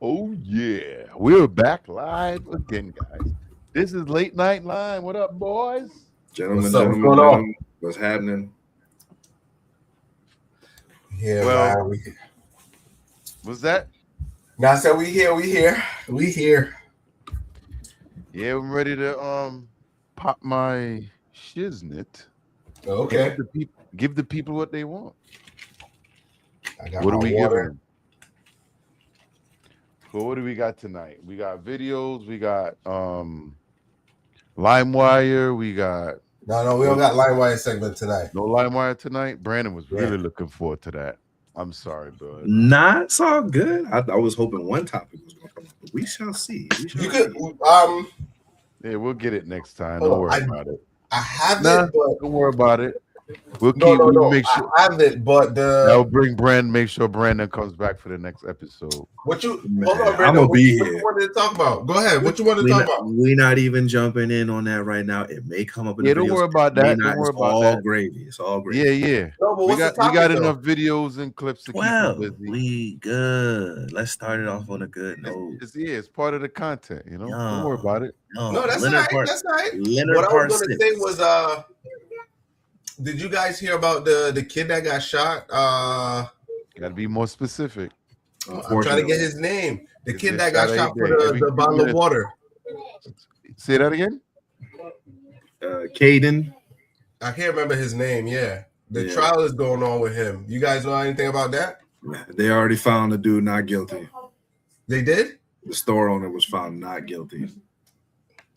Oh yeah, we're back live again, guys. This is Late Night Line. What up, boys? What's Gentlemen, up? What's gentlemen, going on? gentlemen, what's happening? Yeah, Well, man. was that? Now I said we here, we here. Yeah, I'm ready to pop my shiznit and Okay. give the people what they want. I got What my are we giving water. them? So what do we got tonight? We got videos. We got LimeWire. We got No, we don't what? got LimeWire segment tonight. No LimeWire tonight. Brandon was Yeah. really looking forward to that. I'm sorry, bud. Nah, it's all good. I was hoping one topic was going to come up, but we shall see. We shall You could see. Yeah, we'll get it next time. hold Don't on. worry about it. I have Nah, it, but don't worry about it. We'll no, keep. no, We'll no. make sure I have it, but that'll bring Brandon. Make sure Brandon comes back for the next episode. what you Man, hold on, I'm Brandon. gonna be What you here. wanted to talk about? Go ahead. What you wanted to We talk not, about? we not even jumping in on that right now. It may come up in the Yeah, don't videos. worry about It may that. not. Don't It's worry about all that. gravy. It's all gravy. Yeah, yeah. No, but We what's the got topic though? enough videos and clips to keep us Well, busy. we good. Let's start it off on a good It's, note. it's part of the content. Don't worry No, about it. No, that's all Leonard right. Part That's all right. What Leonard I was Part gonna say 6. was did you guys hear about the kid that got shot? Got to be more specific. I'm trying to get his name. The It's kid just that got shot shot for every the few bottle of minutes. water. Say that again. Caden. I can't remember his name. Yeah. The Yeah. trial is going on with him. You guys know anything about that? They already found the dude not guilty. They did? The store owner was found not guilty.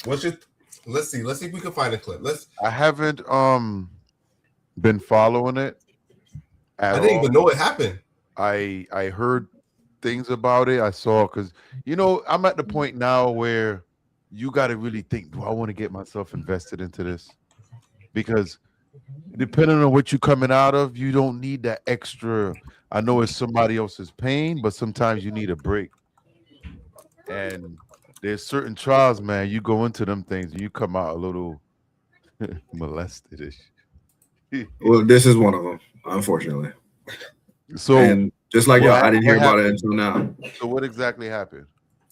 What's your let's see. Let's see if we can find a clip. I haven't been following it at I didn't all. even know it happened. I heard things about it. I saw because I'm at the point now where you got to really think: do I want to get myself invested into this? Because depending on what you're coming out of, you don't need that extra. I know it's somebody else's pain, but sometimes you need a break. And there's certain trials, man. You go into them things and you come out a little molested-ish. Well, this is one of them, unfortunately. So And just like y'all, I didn't hear what about it happened? until now. So what exactly happened?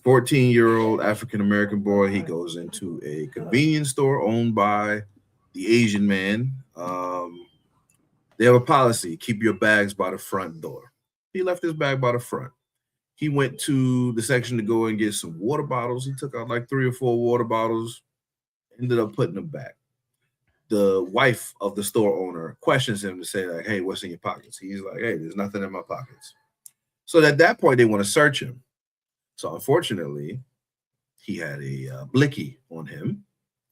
14-year-old African American boy. He goes into a convenience store owned by the Asian man. They have a policy: keep your bags by the front door. He left his bag by the front. He went to the section to go and get some water bottles. He took out like 3 or 4 water bottles, ended up putting them back. The wife of the store owner questions him to say, like, hey, what's in your pockets? He's like, hey, there's nothing in my pockets. So at that point, they want to search him. So unfortunately, he had a blicky on him.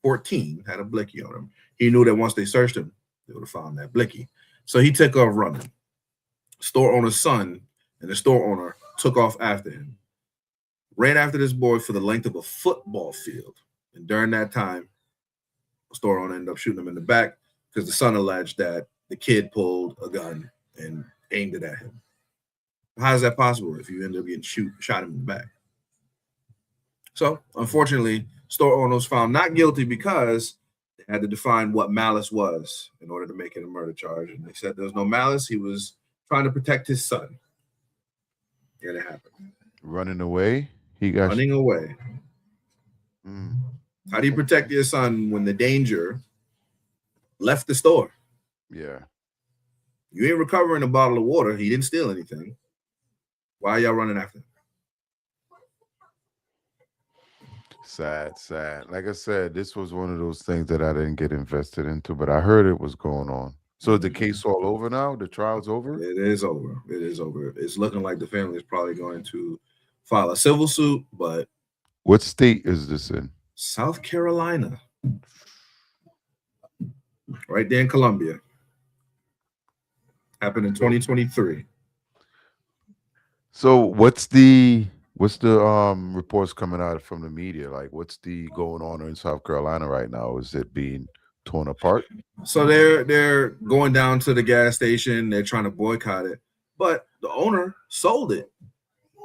14 had a blicky on him. He knew that once they searched him, they would have found that blicky. So he took off running. Store owner's son and the store owner took off after him. Ran after this boy for the length of a football field. And during that time, the store owner ended up shooting him in the back because the son alleged that the kid pulled a gun and aimed it at him. How is that possible if you end up getting shot him in the back? So, unfortunately, store owner was found not guilty because they had to define what malice was in order to make it a murder charge. And they said there was no malice. He was trying to protect his son. And it happened. Running away. He got Running away. Mm. How do you protect your son when the danger left the store? Yeah. You ain't recovering a bottle of water. He didn't steal anything. Why are y'all running after him? Sad. Like I said, this was one of those things that I didn't get invested into, but I heard it was going on. So is the case all over now? The trial's over? It is over. It is over. It's looking like the family is probably going to file a civil suit, but What state is this in? South Carolina, right there in Columbia, happened in 2023. So what's the reports coming out from the media? Like what's the going on in South Carolina right now? Is it being torn apart? So they're going down to the gas station. They're trying to boycott it, but the owner sold it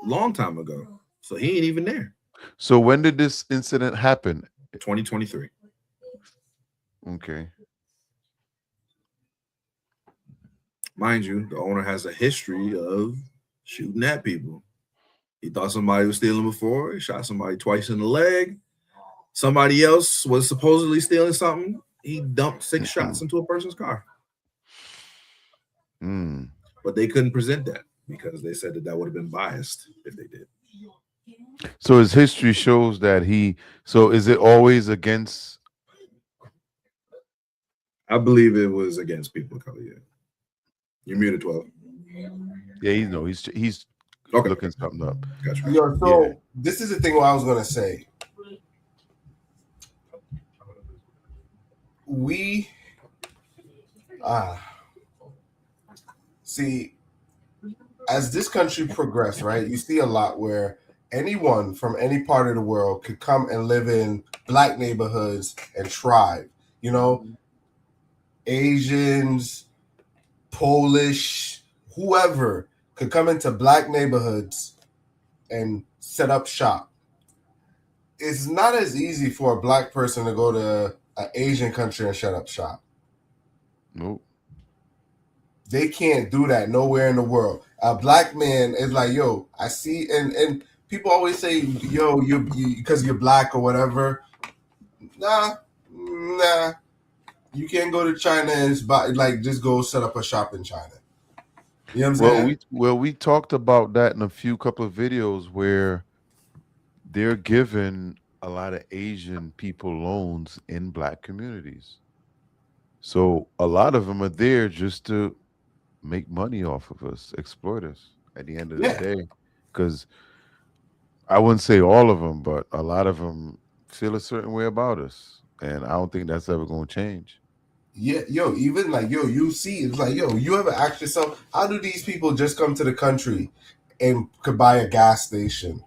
a long time ago, so he ain't even there. So when did this incident happen? 2023. Okay. Mind you, the owner has a history of shooting at people. He thought somebody was stealing before. He shot somebody twice in the leg. Somebody else was supposedly stealing something. He dumped 6 shots into a person's car. But they couldn't present that because they said that would have been biased if they did. So his history shows that so is it always against? I believe it was against people of color. Yeah. You're muted, 12. Yeah, he's okay. Looking something up. Gotcha. Yo, so this is the thing what I was gonna say. We see, as this country progressed, right? You see a lot where anyone from any part of the world could come and live in black neighborhoods and thrive. You know, Asians, Polish, whoever could come into black neighborhoods and set up shop. It's not as easy for a black person to go to an Asian country and set up shop. Nope. They can't do that nowhere in the world. A black man is like, yo, I see, and people always say, yo, you because you're black or whatever. Nah. You can't go to China and like just go set up a shop in China. You know what I'm saying? We talked about that in a couple of videos where they're giving a lot of Asian people loans in black communities. So a lot of them are there just to make money off of us, exploit us at the end of the day. Because I wouldn't say all of them, but a lot of them feel a certain way about us. And I don't think that's ever going to change. Yeah, yo, even like, yo, you see, it's like, yo, you ever ask yourself, how do these people just come to the country and could buy a gas station,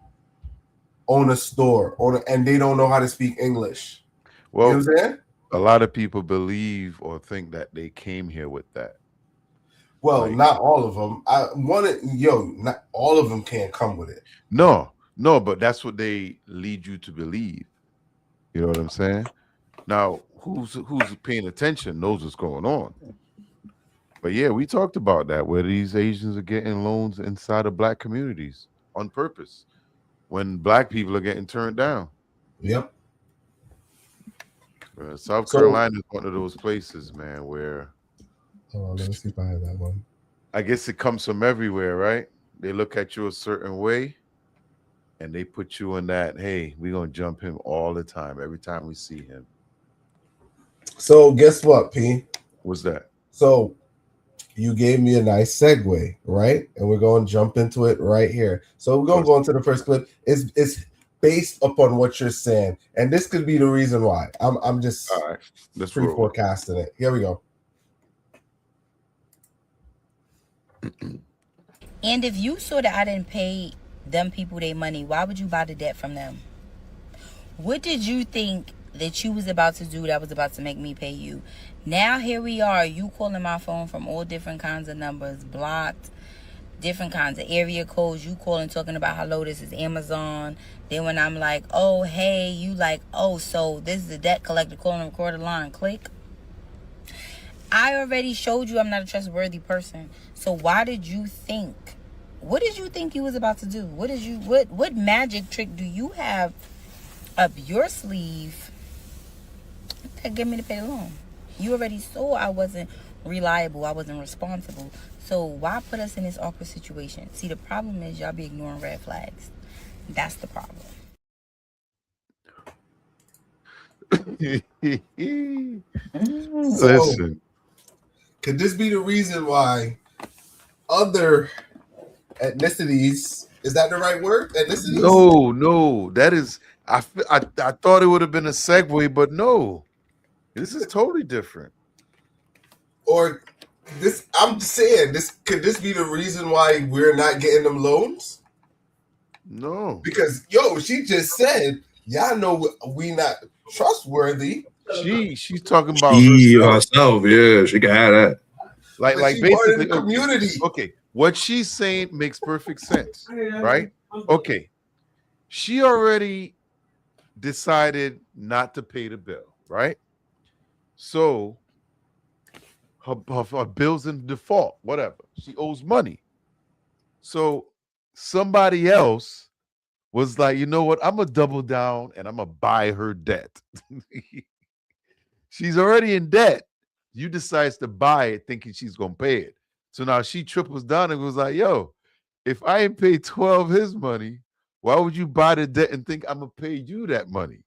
own a store, and they don't know how to speak English? Well, you know what I'm saying? A lot of people believe or think that they came here with that. Well, not all of them. Not all of them can't come with it. No, but that's what they lead you to believe. You know what I'm saying? Now, who's paying attention knows what's going on. But yeah, we talked about that, where these Asians are getting loans inside of black communities on purpose when black people are getting turned down. Yep. South Carolina is one of those places, man, where let me see if I have that one. I guess it comes from everywhere, right? They look at you a certain way and they put you in that, hey, we're going to jump him all the time, every time we see him. So guess what, P? What's that? So you gave me a nice segue, right? And we're going to jump into it right here. So we're going to go into the first clip. It's based upon what you're saying. And this could be the reason why. I'm just pre-forecasting it. Here we go. And if you saw that I didn't pay them people their money, why would you buy the debt from them? What did you think that you was about to do that was about to make me pay you? Now here we are, you calling my phone from all different kinds of numbers, blocked, different kinds of area codes. You calling talking about, hello, this is Amazon. Then when I'm like, oh, hey, you like, oh, so this is the debt collector calling a recorded line. Click. I already showed you I'm not a trustworthy person. So why did you think? What did you think you was about to do? What magic trick do you have up your sleeve to get me to pay the loan? You already saw I wasn't reliable. I wasn't responsible. So why put us in this awkward situation? See, the problem is y'all be ignoring red flags. That's the problem. Listen. Could this be the reason why other ethnicities, is that the right word? Ethnicities? No. That is, I thought it would have been a segue, but no. This is totally different. Or this, I'm saying, could this be the reason why we're not getting them loans? No. Because, she just said, y'all know we not trustworthy. She's talking about herself. Yeah, she can have that. Like basically, community. Okay, what she's saying makes perfect sense, right? Okay, she already decided not to pay the bill, right? So her bill's in default, whatever. She owes money. So somebody else was like, you know what? I'm gonna double down and I'm gonna buy her debt. She's already in debt. You decides to buy it thinking she's gonna pay it. So now she triples down and was like, yo, if I ain't paid 12 his money, why would you buy the debt and think I'm gonna pay you that money?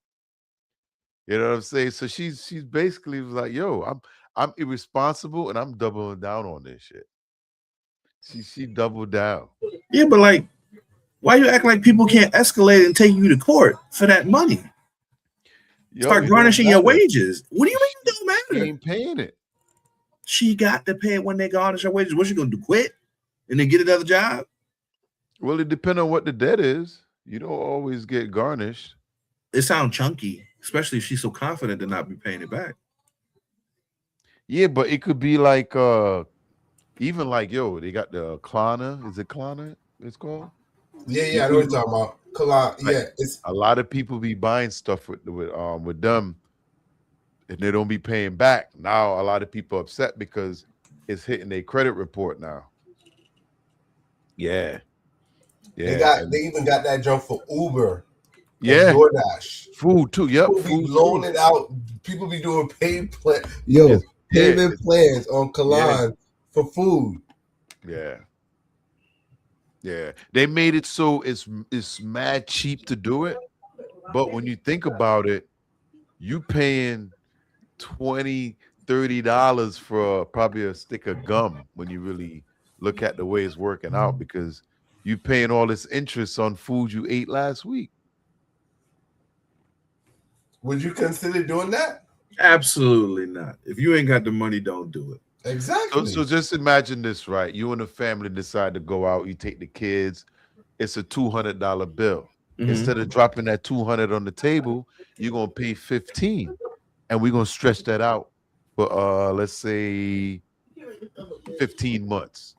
You know what I'm saying? So she's basically was like, yo, I'm irresponsible and I'm doubling down on this shit. She doubled down. Yeah, but like, why you act like people can't escalate and take you to court for that money? Yo, Start it garnishing don't your matter. wages. What do you mean it don't She matter? ain't paying it. She got to pay it when they garnish her wages. What she gonna do? Quit and then get another job? Well, it depends on what the debt is. You don't always get garnished. It sounds chunky, especially if she's so confident to not be paying it back. Yeah, but it could be like even like, yo, they got the Klarna. Is it Klarna it's called? Yeah, I know what you're talking about. Yeah, it's A lot of people be buying stuff with them and they don't be paying back. Now a lot of people upset because it's hitting their credit report now. Yeah. they even got that jump for Uber. Yeah. And DoorDash. Food too. Yep. People Food be loaning too. out. People be doing payment plans on Kalan for food. Yeah. Yeah. They made it so it's mad cheap to do it. But when you think about it, you paying $20-$30 for probably a stick of gum when you really look at the way it's working out, because you paying all this interest on food you ate last week. Would you consider doing that? Absolutely not. If you ain't got the money, don't do it. Exactly. So just imagine this, right? You and the family decide to go out, you take the kids, it's a $200 bill. Mhm. Instead of dropping that 200 on the table, you're gonna pay 15, and we're gonna stretch that out for let's say 15 months.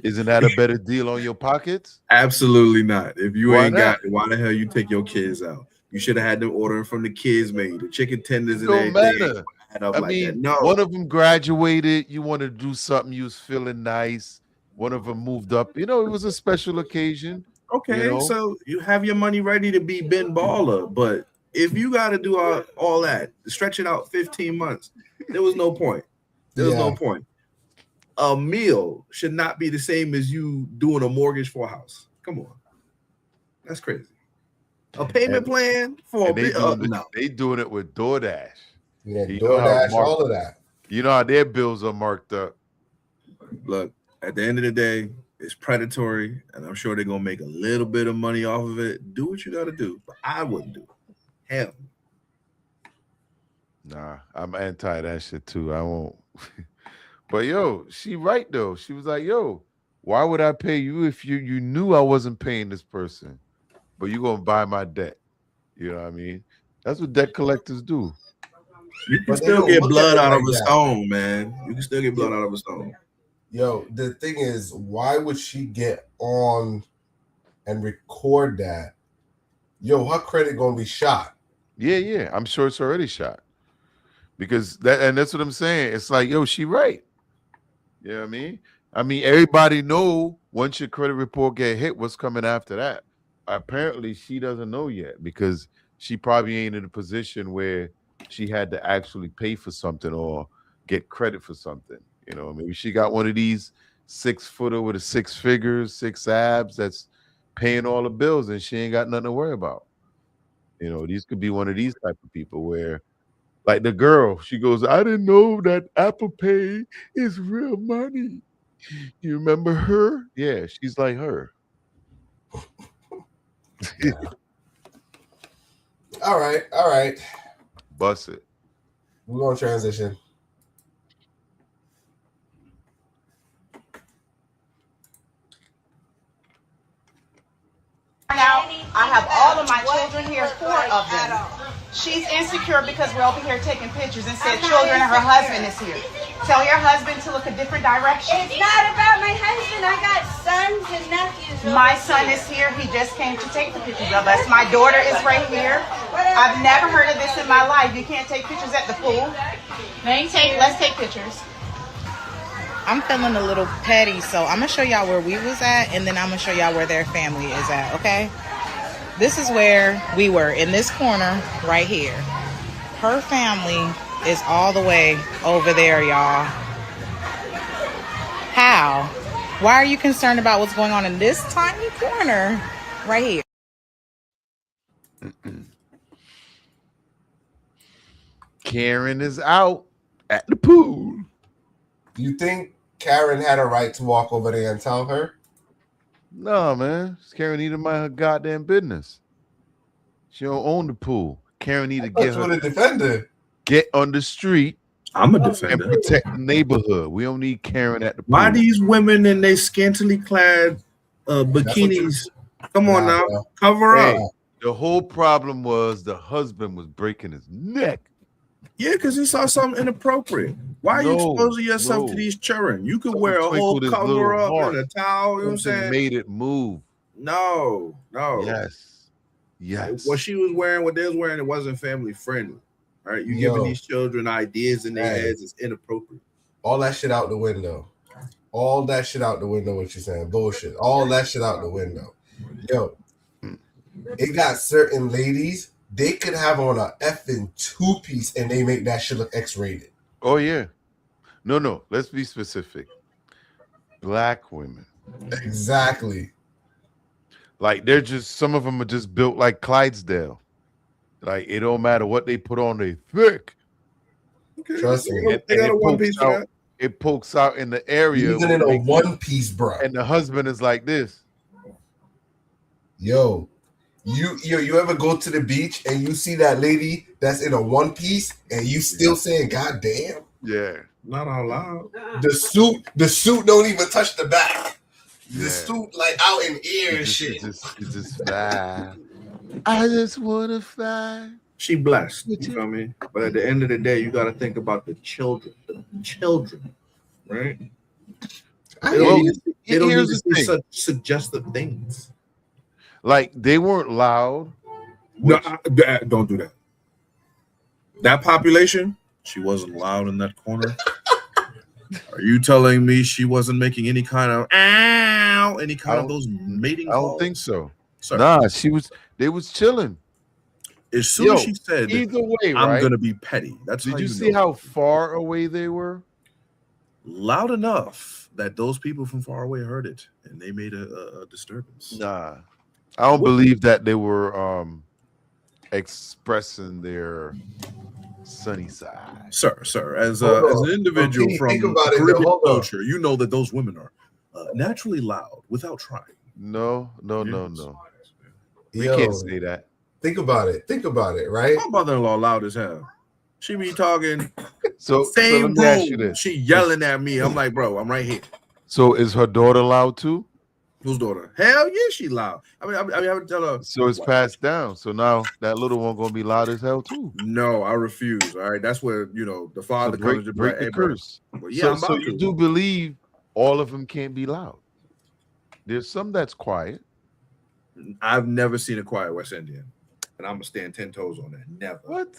Isn't that a better deal on your pockets? Absolutely not. If you Why ain't not? got it, why the hell you take your kids out? You should have had them ordering from the kids made, the chicken tenders It and don't everything. matter. Add up I like mean, that. No. one of them graduated. You want to do something. You was feeling nice. One of them moved up. You know, it was a special occasion. Okay, you know? so you have your money ready to be Ben Baller, but if you got to do all that, stretch it out 15 months, there was no point. There was no point. A meal should not be the same as you doing a mortgage for a house. Come on, that's crazy. A payment plan for a And no. they doing it with DoorDash. Yeah, You know how DoorDash, all of that. You know how their bills are marked up. Look, at the end of the day, it's predatory, and I'm sure they're gonna make a little bit of money off of it. Do what you got to do, but I wouldn't do it. Hell, Nah, I'm anti that shit too. I won't. But yo, she right though. She was like, yo, why would I pay you if you knew I wasn't paying this person, but you gonna buy my debt? You know what I mean? That's what debt collectors do. you can But they still don't get look blood at it out of like a that. stone, man. You can still get blood out of a stone. Yo, the thing is, why would she get on and record that? Yo, her credit gonna be shot. Yeah. I'm sure it's already shot. Because that's what I'm saying. It's like, yo, she right. You know what I mean? I mean, everybody know once your credit report get hit, what's coming after that. Apparently, she doesn't know yet because she probably ain't in a position where she had to actually pay for something or get credit for something. You know, maybe she got one of these 6-footer with 6 figures, 6 abs that's paying all the bills and she ain't got nothing to worry about. You know, these could be one of these type of people where, like the girl, she goes, I didn't know that Apple Pay is real money. You remember her? Yeah, she's like her. Yeah. All right. Bust it. We're gonna transition. Now, I have all of my children here, 4 of them. She's insecure because we're over here taking pictures and said children and her husband is here. Tell your husband to look a different direction. It's not about my husband. I got sons and nephews. My son is here. He just came to take the pictures of us. My daughter is right here. I've never heard of this in my life. You can't take pictures at the pool. Let's take pictures. I'm feeling a little petty, so I'm gonna show y'all where we was at, and then I'm gonna show y'all where their family is at. Okay, this is where we were, in this corner right here. Her family is all the way over there, y'all. How? Why are you concerned about what's going on in this tiny corner right here? Karen is out at the pool. You think Karen had a right to walk over there and tell her? No, man. Karen need to mind her goddamn business. She don't own the pool. Karen need to get her the defender. Get on the street. I'm a And defender. protect the neighborhood. We don't need Karen at the pool. Why these women in they scantily clad bikinis? Come on now, bro. cover up. The whole problem was the husband was breaking his neck. Yeah, because he saw something inappropriate. Why are you No, exposing yourself to no. these children? You could Something wear a whole twinkled his cover little up heart. and a towel. You know what I'm Something saying? made it move. No. Yes. Yes. What she was wearing, what they was wearing, it wasn't family friendly. All right, you giving these children ideas in their heads is inappropriate. All that shit out the window. All that shit out the window. What you saying? Bullshit. All that shit out the window. Yo, it got certain ladies. They could have on a effing 2-piece and they make that shit look X-rated. Oh yeah. No. Let's be specific. Black women. Exactly. Like they're just, some of them are just built like Clydesdale. Like it don't matter what they put on, they thick. Okay. Trust me. They got a one piece for that. It pokes out in the area. Even in a 1-piece, bro. And the husband is like this. Yo, you ever go to the beach and you see that lady that's in a 1-piece and you still saying, God damn? Yeah. Not out loud. The suit don't even touch the back. The suit like out in air and shit. It just fly. I just wanna fly. She blessed. You feel me? But at the end of the day, you got to think about the children. Right? They don't need to see such suggestive things. Like they weren't loud. No, don't do that. That population, she wasn't loud in that corner. Are you telling me she wasn't making any kind of those mating calls? I don't think so. Sorry. Nah, they was chilling. As soon as she said, either way, I'm right? gonna be petty. Did you see how far away they were? Loud enough that those people from far away heard it and they made a disturbance. Nah, I don't believe that they were expressing their sunny side. Sir, as an individual from Caribbean culture, you know that those women are naturally loud without trying. No. We can't say that. Think about it, right? My mother-in-law loud as hell. She be talking so same let me ask you room. this. She yelling at me. I'm like, bro, I'm right here. So is her daughter loud too? Whose daughter? Hell yeah, she loud. I mean, I have to tell her. So it's passed down. So now that little one gonna be loud as hell too. No, I refuse. All right, that's where the father comes to break the curse. Well, yeah, so you do believe all of them can't be loud. There's some that's quiet. I've never seen a quiet West Indian, and I'm gonna stand 10 toes on that. Never. What?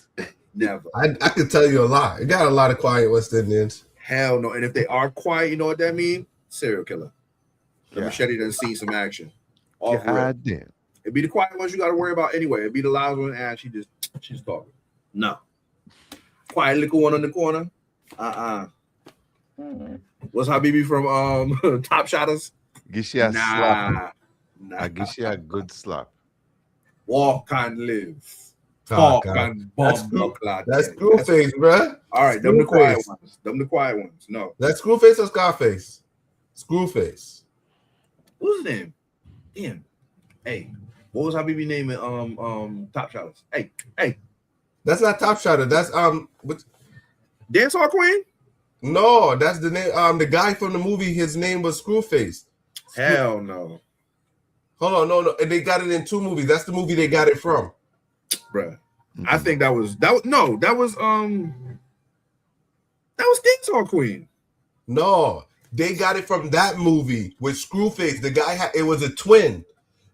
Never. I could tell you a lot. It got a lot of quiet West Indians. Hell no. And if they are quiet, you know what that means? Serial killer. The machete done seen some action. God damn. It'd be the quiet ones you got to worry about anyway. It'd be the loud one, and she's talking. No. Quiet little one on the corner. What's Habibi from Top Shotters? Guess she a slap. I guess she a good slap. Walk and live. Talk and bomb. That's Screwface, bro. All right, them the quiet ones. No. That's Screwface or Scarface? Screwface. What's his name? Damn. Hey, what was Habibi name in Top Shotters? Hey. That's not Top Shotter. That's Dancehall Queen? No, that's the name. The guy from the movie, his name was Screwface. Hell no. Hold on, no. And they got it in 2 movies. That's the movie they got it from. Bruh. I think that was Dancehall Queen. No, they got it from that movie with Screwface. The guy it was a twin.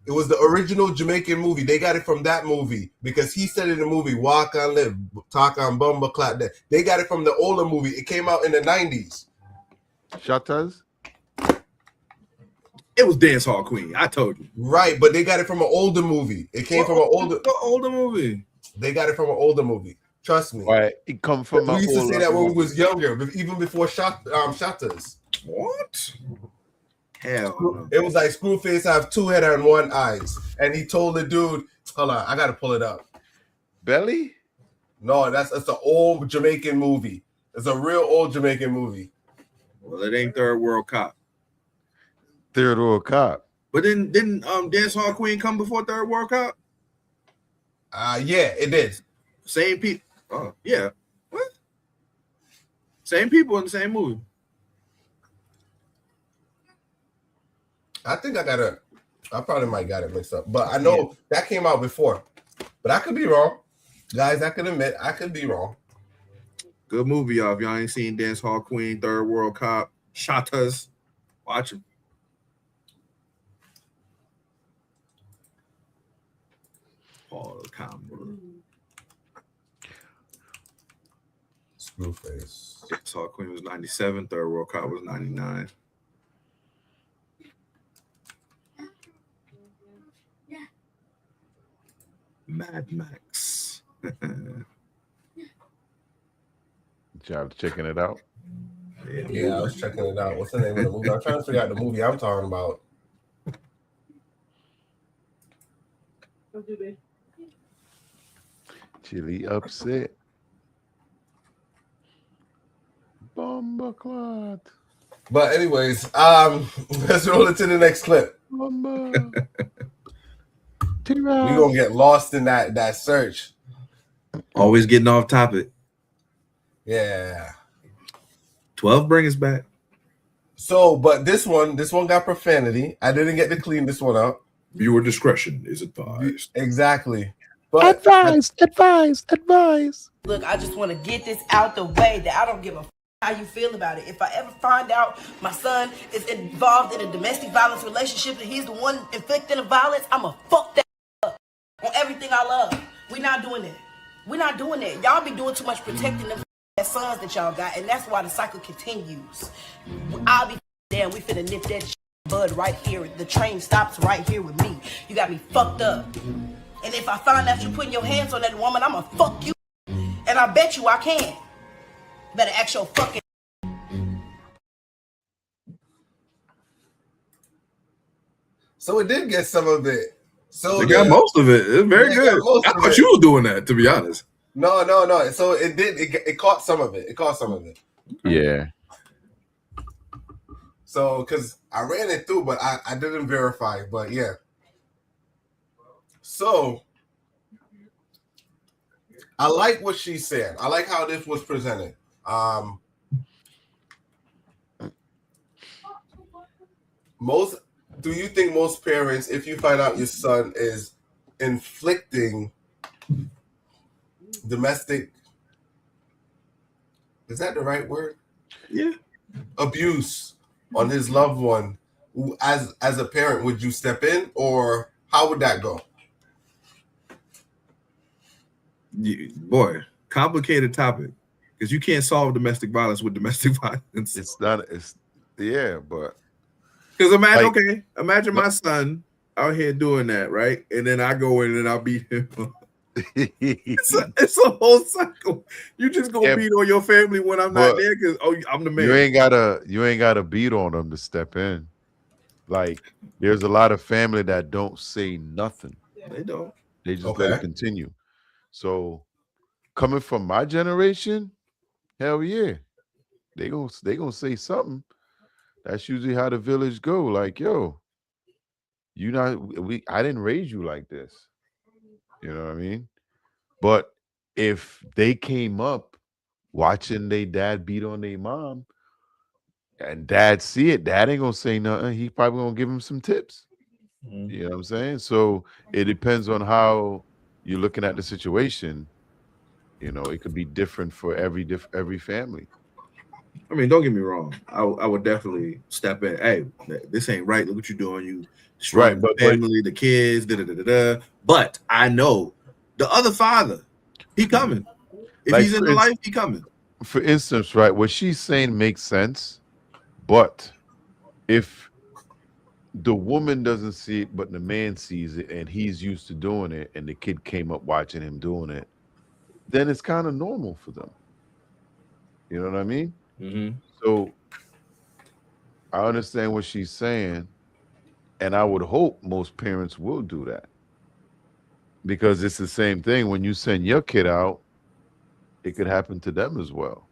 It was the original Jamaican movie. They got it from that movie because he said in the movie, walk and live, talk on bumba clap. They got it from the older movie. It came out in the 90s. Shutters. It was Dance Hall Queen. I told you. Right, but they got it from an older movie. It came from an older movie. They got it from an older movie. Trust me. Right, it come from. We used to say that when we was younger, even before Shutters. What? Hell. It was like Screwface have 2 head and 1 eyes, and he told the dude, "Hold on, I gotta pull it up." Belly? No, it's an old Jamaican movie. It's a real old Jamaican movie. Well, it ain't Third World Cop. Third World Cop. But didn't Dance Hall Queen come before Third World Cop? Yeah, it did. Same people. Oh, yeah. What? Same people in the same movie. I think I probably might got it mixed up, but I know that came out before. But I could be wrong. Guys, I can admit I could be wrong. Good movie, y'all. If y'all ain't seen Dance Hall Queen, Third World Cop, Shutters, watch him. Paul Campbell. Screwface. Dance Hall Queen was 97. Third World Cop was 99. Mad Max. Job checking it out. Yeah, I was checking it out. What's the name of the movie? I'm trying to figure out the movie I'm talking about. Chili upset. Bomba clot. But anyways, let's roll it to the next clip. Bomba. We're gonna get lost in that search. Always getting off topic. Yeah. 12 bring us back. So, but this one got profanity. I didn't get to clean this one up. Viewer discretion is advised. Exactly. But advise. Look, I just want to get this out the way that I don't give a how you feel about it. If I ever find out my son is involved in a domestic violence relationship and he's the one inflicting the violence, I'ma fuck that up on everything I love. We're not doing that. We're not doing that. Y'all be doing too much protecting them sons that y'all got, and that's why the cycle continues. I'll be damn, we finna nip that bud right here. The train stops right here with me. You got me fucked up. And if I find out you putting your hands on that woman, I'ma fuck you. And I bet you I can. Better ask your fucking. so it did get some of it. So They got most of it. It's very good. I thought you were doing that, to be honest. No. So it did. It caught some of it. Yeah. So because I ran it through, but I didn't verify. But yeah. So I like what she said. I like how this was presented. Do you think most parents, if you find out your son is inflicting domestic, is that the right word? Yeah. Abuse on his loved one, as a parent, would you step in, or how would that go? Boy, complicated topic, because you can't solve domestic violence with domestic violence. It's not. It's but because imagine my son out here doing that, right? And then I go in and I'll beat him. It's a whole cycle. You just gonna beat on your family when I'm not there because I'm the man. You ain't gotta beat on them to step in. Like there's a lot of family that don't say nothing. They don't. They just let it continue. So coming from my generation, hell yeah, they gonna say something. That's usually how the village go. Like, yo, I didn't raise you like this. You know what I mean? But if they came up watching their dad beat on their mom, and dad see it, dad ain't gonna say nothing. He probably gonna give him some tips. Mm-hmm. You know what I'm saying? So it depends on how you're looking at the situation. You know, it could be different for every family. I mean, don't get me wrong. I would definitely step in. Hey, this ain't right. Look what you're doing. You destroying the family, the kids. But I know the other father. He coming. If he's in the life, he coming. For instance, right, what she's saying makes sense, But if the woman doesn't see it, but the man sees it and he's used to doing it, and the kid came up watching him doing it, then it's kind of normal for them. You know what I mean? Mm-hmm. So I understand what she's saying, and I would hope most parents will do that, because it's the same thing. When you send your kid out, it could happen to them as well.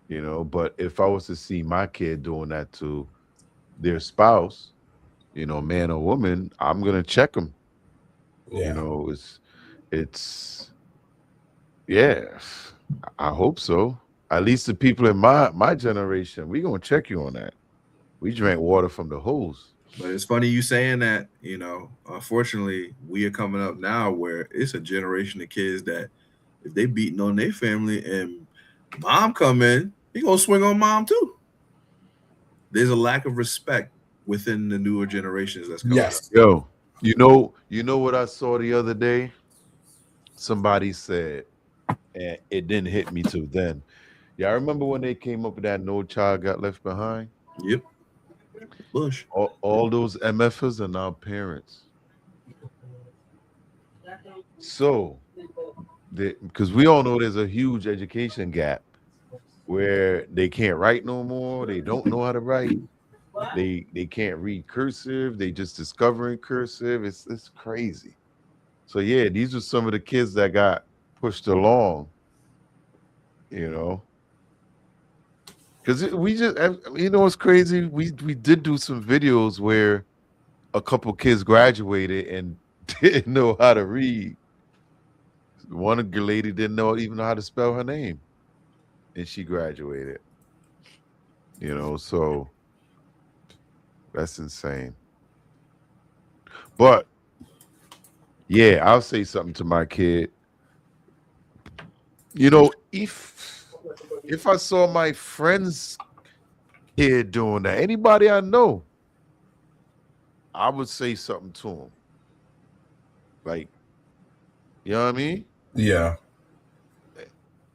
You know, but if I was to see my kid doing that to their spouse, you know, man or woman, I'm gonna check them. Yeah. You know, it's yeah. I hope so. At least the people in my generation, we gonna check you on that. We drank water from the hose. But it's funny you saying that. You know, unfortunately, we are coming up now where it's a generation of kids that if they beating on their family and mom come in, he gonna swing on mom too. There's a lack of respect within the newer generations that's coming Yes. up. Yo, you know what I saw the other day? Somebody said, and it didn't hit me till then. Yeah, I remember when they came up with that "No Child Got Left Behind." Yep. Bush. All those MFers are now parents. So, because we all know there's a huge education gap where they can't write no more. They don't know how to write. They can't read cursive. They just discovering cursive. It's crazy. So yeah, these are some of the kids that got pushed along. You know, because we just, you know, what's crazy? We did do some videos where a couple kids graduated and didn't know how to read. One lady didn't even know how to spell her name, and she graduated. You know, so that's insane. But yeah, I'll say something to my kid. You know, if I saw my friend's kid doing that, anybody I know, I would say something to him. Like, you know what I mean? Yeah.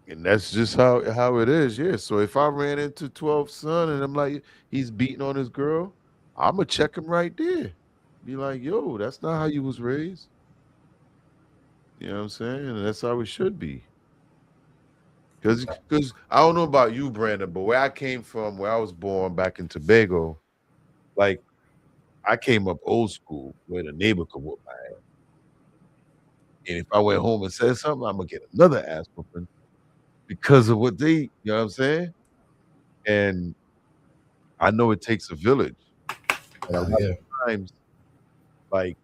And that's just how it is. Yeah. So if I ran into 12's son and I'm like, he's beating on his girl, I'm gonna check him right there. Be like, yo, that's not how you was raised. You know what I'm saying? And that's how it should be. Because I don't know about you, Brandon, but where I came from, where I was born back in Tobago, like I came up old school where the neighbor could whoop my ass. And if I went home and said something, I'm gonna get another ass whooping because of what they, you know what I'm saying? And I know it takes a village. And a lot Yeah. of times, like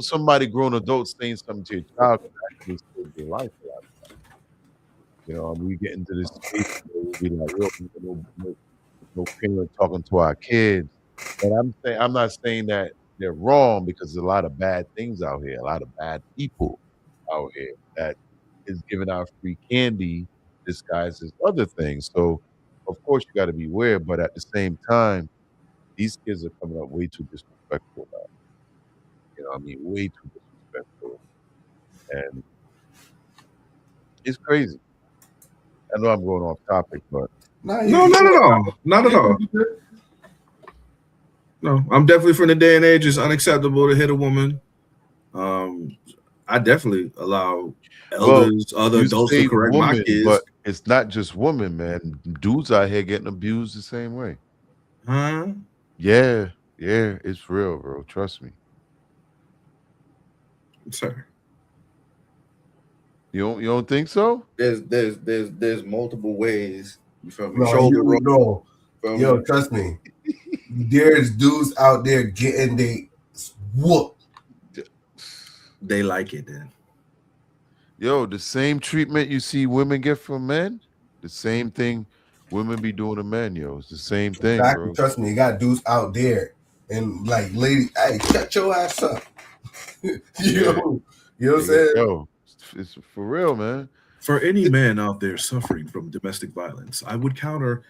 somebody grown adult saying something to your child can actually save their life a lot of times. You know, we get into this space where we'll be like, yo, no parent talking to our kids. And I'm not saying that they're wrong, because there's a lot of bad things out here, a lot of bad people out here that is giving out free candy disguised as other things. So of course you got to be aware, but at the same time, these kids are coming up way too disrespectful now. You know what I mean? Way too disrespectful. And it's crazy. I know I'm going off topic, but No, not at all. Not at all. No, I'm definitely from the day and age. It's unacceptable to hit a woman. I definitely allow elders, other you adults say to correct my woman, kids. but it's not just women, man. Dudes out here getting abused the same way. Huh? Yeah, it's real, bro. Trust me. Sir. You don't think so? There's multiple ways. You feel me? No, Shoulder roll. no. Feel Yo, me? trust me. There's dudes out there getting they whooped. They like it then. Yo, the same treatment you see women get from men, the same thing women be doing to men, yo. It's the same thing, Exactly. bro. Trust me, you got dudes out there and like, lady, hey, shut your ass up. You know what I'm saying? Yo, it's for real, man. For any man out there suffering from domestic violence, I would counter,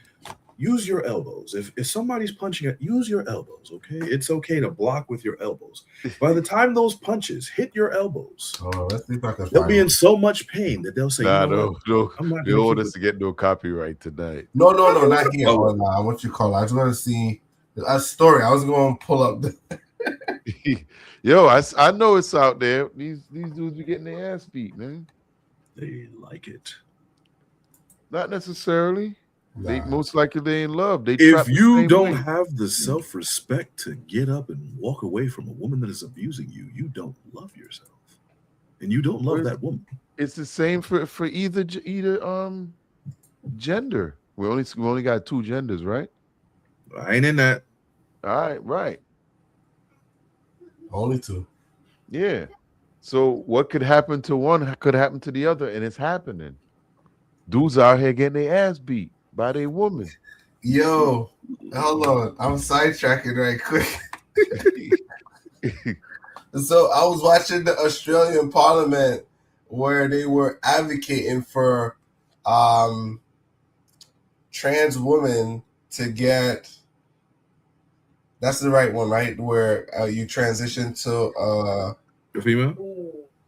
use your elbows. If somebody's punching it, use your elbows, okay? It's okay to block with your elbows. By the time those punches hit your elbows, let's see if I can they'll find be it. in so much pain that they'll say, Nah, you know no, what? I'm not they gonna want keep us it. to get no copyright tonight. No, not here. Oh. On what you call it. I was going to see a story. I was going to pull up. Yo, I know it's out there. These dudes be getting their ass beat, man. They like it. Not necessarily. They Nah. most likely they in love. They If trapped the you same don't way. have the self-respect to get up and walk away from a woman that is abusing you, you don't love yourself. And you don't love that woman. It's the same for either gender. We only got 2 genders, right? I ain't in that. All right. Only 2. Yeah. So what could happen to one could happen to the other, and it's happening. Dudes out here getting their ass beat by their woman. Yo, hold on. I'm sidetracking right quick. So I was watching the Australian Parliament where they were advocating for trans women to get. That's the right one, right? Where you transition to A female?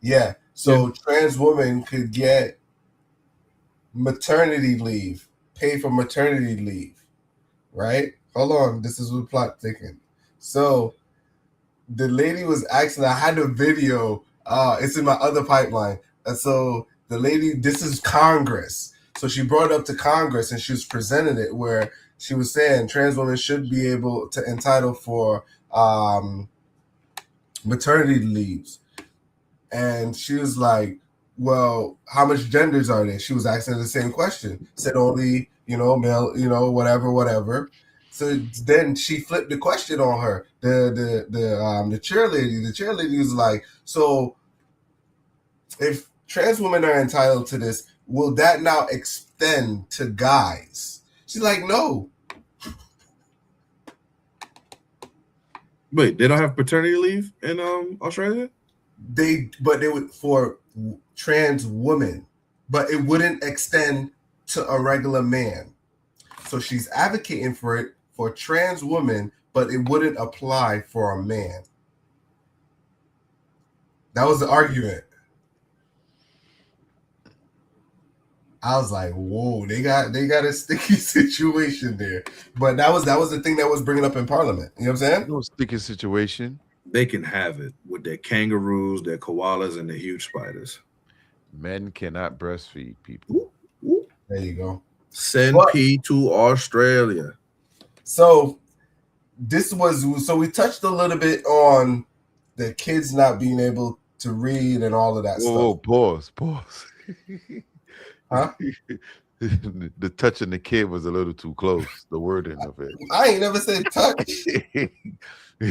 Yeah. So trans women could get maternity leave, pay for maternity leave, right? Hold on. This is what plot thicken. So the lady was asking, I had a video, it's in my other pipeline. And so the lady, this is Congress. So she brought it up to Congress and she was presenting it where she was saying trans women should be able to entitle for maternity leaves. And she was like, well, how much genders are there? She was asking the same question. Said only, male, whatever. So then she flipped the question on her. The cheerleader. The cheerleader was like, so if trans women are entitled to this, will that now extend to guys? She's like, no. Wait, they don't have paternity leave in Australia? They would for trans women, but it wouldn't extend to a regular man. So she's advocating for it for trans women, but it wouldn't apply for a man. That was the argument. I was like, whoa, they got a sticky situation there. But that was the thing that was bringing up in Parliament. You know what I'm saying? No sticky situation. They can have it with their kangaroos, their koalas, and their huge spiders. Men cannot breastfeed people. There you go. Send P to Australia. So we touched a little bit on the kids not being able to read and all of that stuff. Whoa, pause. Huh? The touching the kid was a little too close. The wording of it. I ain't never said touch. You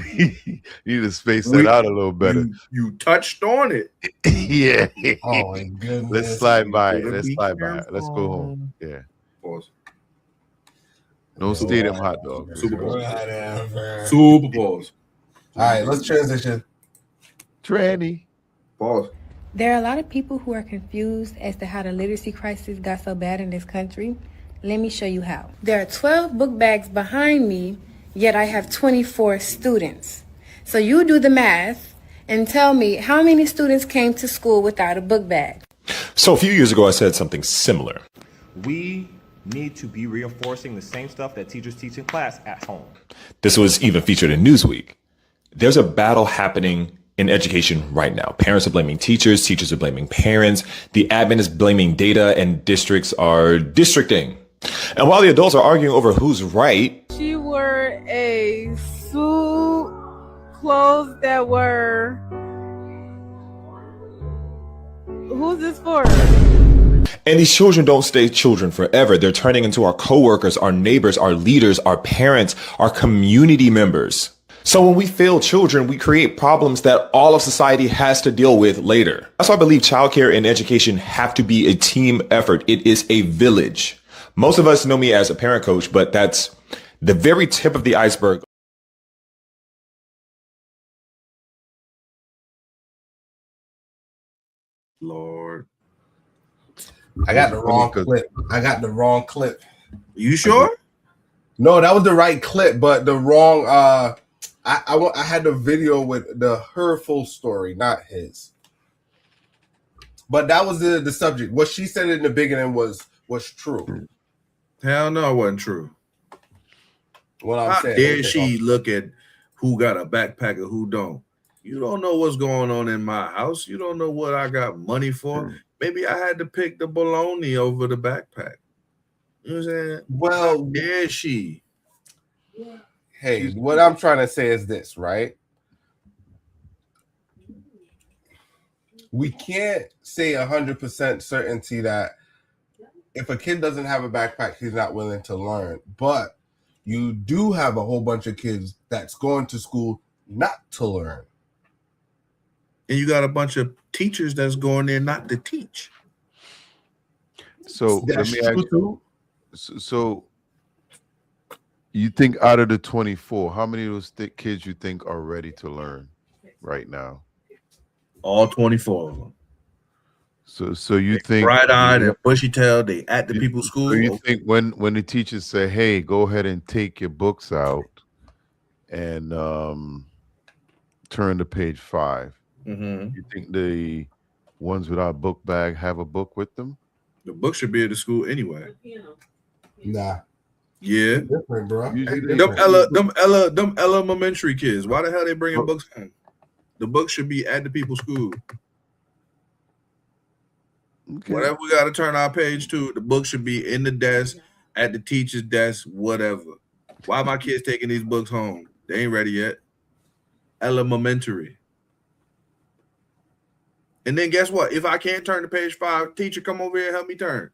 need to space that out a little better. You touched on it. Yeah. Oh my goodness. Let's slide by it. Let's go home. Yeah. Pause. Don't steal them hot dogs. Super Bowl. Whatever. Super Bowls. All right, let's transition. Tranny. Pause. There are a lot of people who are confused as to how the literacy crisis got so bad in this country. Let me show you how. There are 12 book bags behind me, yet I have 24 students. So you do the math and tell me how many students came to school without a book bag. So a few years ago, I said something similar. We need to be reinforcing the same stuff that teachers teach in class at home. This was even featured in Newsweek. There's a battle happening in education right now. Parents are blaming teachers are blaming parents, the admin is blaming data, and districts are districting. And while the adults are arguing over who's right, she wore a suit, clothes that were, who's this for? And these children don't stay children forever. They're turning into our coworkers, our neighbors, our leaders, our parents, our community members. So when we fail children, we create problems that all of society has to deal with later. That's why I believe childcare and education have to be a team effort. It is a village. Most of us know me as a parent coach, but that's the very tip of the iceberg. Lord. I got the wrong clip. You sure? No, that was the right clip, but the wrong. I had the video with her full story, not his. But that was the subject. What she said in the beginning was true. Hell no, it wasn't true. What I'm How saying. dare she look at who got a backpack and who don't? You don't know what's going on in my house. You don't know what I got money for. Maybe I had to pick the bologna over the backpack. You know what I'm saying? Well, how dare she? Hey, what I'm trying to say is this, right? We can't say 100% certainty that if a kid doesn't have a backpack, he's not willing to learn. But you do have a whole bunch of kids that's going to school not to learn. And you got a bunch of teachers that's going there not to teach. So let me ask you. So you think out of the 24, how many of those kids you think are ready to learn right now? All 24 of them. So you think bright-eyed and bushy-tailed, they at the people's school? So you think when the teachers say, hey, go ahead and take your books out and turn to page 5, you think the ones without book bag have a book with them? The book should be at the school anyway. Nah. Yeah. Different, bro. Them elementary kids. Why the hell they bringing books home? The book should be at the people's school. Okay. Whatever we got to turn our page to, the book should be in the desk, at the teacher's desk, whatever. Why are my kids taking these books home? They ain't ready yet. Elementary. And then guess what? If I can't turn to page 5, teacher, come over here and help me turn.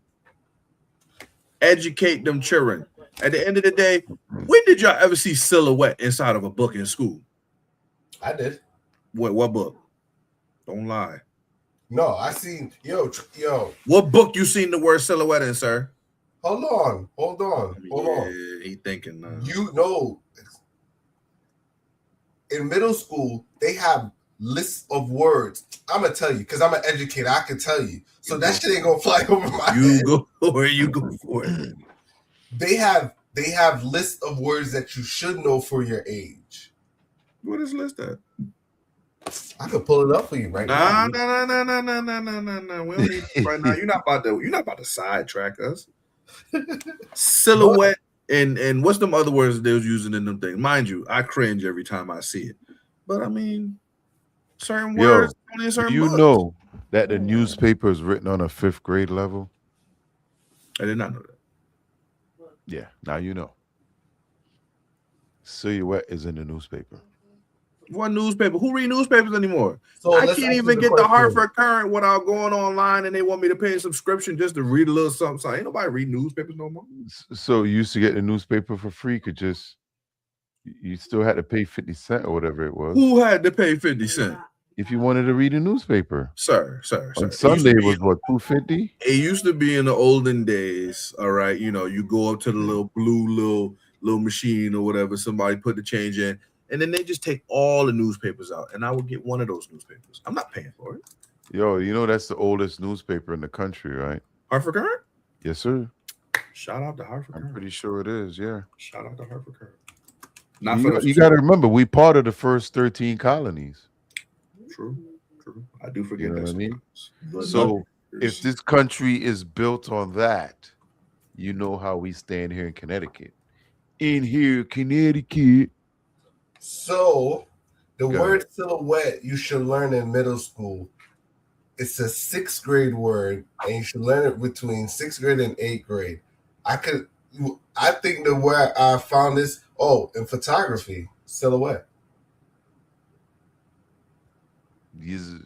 Educate them children. At the end of the day, when did y'all ever see silhouette inside of a book in school? I did. What book? Don't lie. No, I seen yo. What book you seen the word silhouette in, sir? Hold on. He thinking. You know, in middle school they have lists of words. I'm gonna tell you because I'm an educator. I can tell you. So that shit ain't gonna fly over my head. You go where you go for it. They have lists of words that you should know for your age. What is list at? I could pull it up for you right now. No. We don't need it right now. You're not about to sidetrack us. Silhouette and what's them other words they was using in them things? Mind you, I cringe every time I see it. But I mean, certain words only in certain books. Know that the newspaper is written on a 5th grade level? I did not know that. Yeah, now you know. Silhouette is in the newspaper. What newspaper? Who read newspapers anymore? So I can't even get the Hartford Current without going online, and they want me to pay a subscription just to read a little something. So ain't nobody read newspapers no more. So you used to get the newspaper for free. You still had to pay 50 cents or whatever it was. Who had to pay 50 cents? If you wanted to read a newspaper. Sir. On Sunday it was what, $2.50? It used to be in the olden days, all right. You know, you go up to the little blue little machine or whatever, somebody put the change in, and then they just take all the newspapers out, and I would get one of those newspapers. I'm not paying for it. Yo, you know that's the oldest newspaper in the country, right? Hartford Current? Yes, sir. Shout out to Hartford Current. I'm pretty sure it is, yeah. Shout out to Hartford Current. You got to remember, we part of the first 13 colonies. True. I do forget that. What I mean? So if this country is built on that, you know how we stand here in Connecticut. In here, Connecticut. So the word silhouette you should learn in middle school. It's a 6th grade word, and you should learn it between 6th grade and 8th grade. I think the word I found this in photography, silhouette.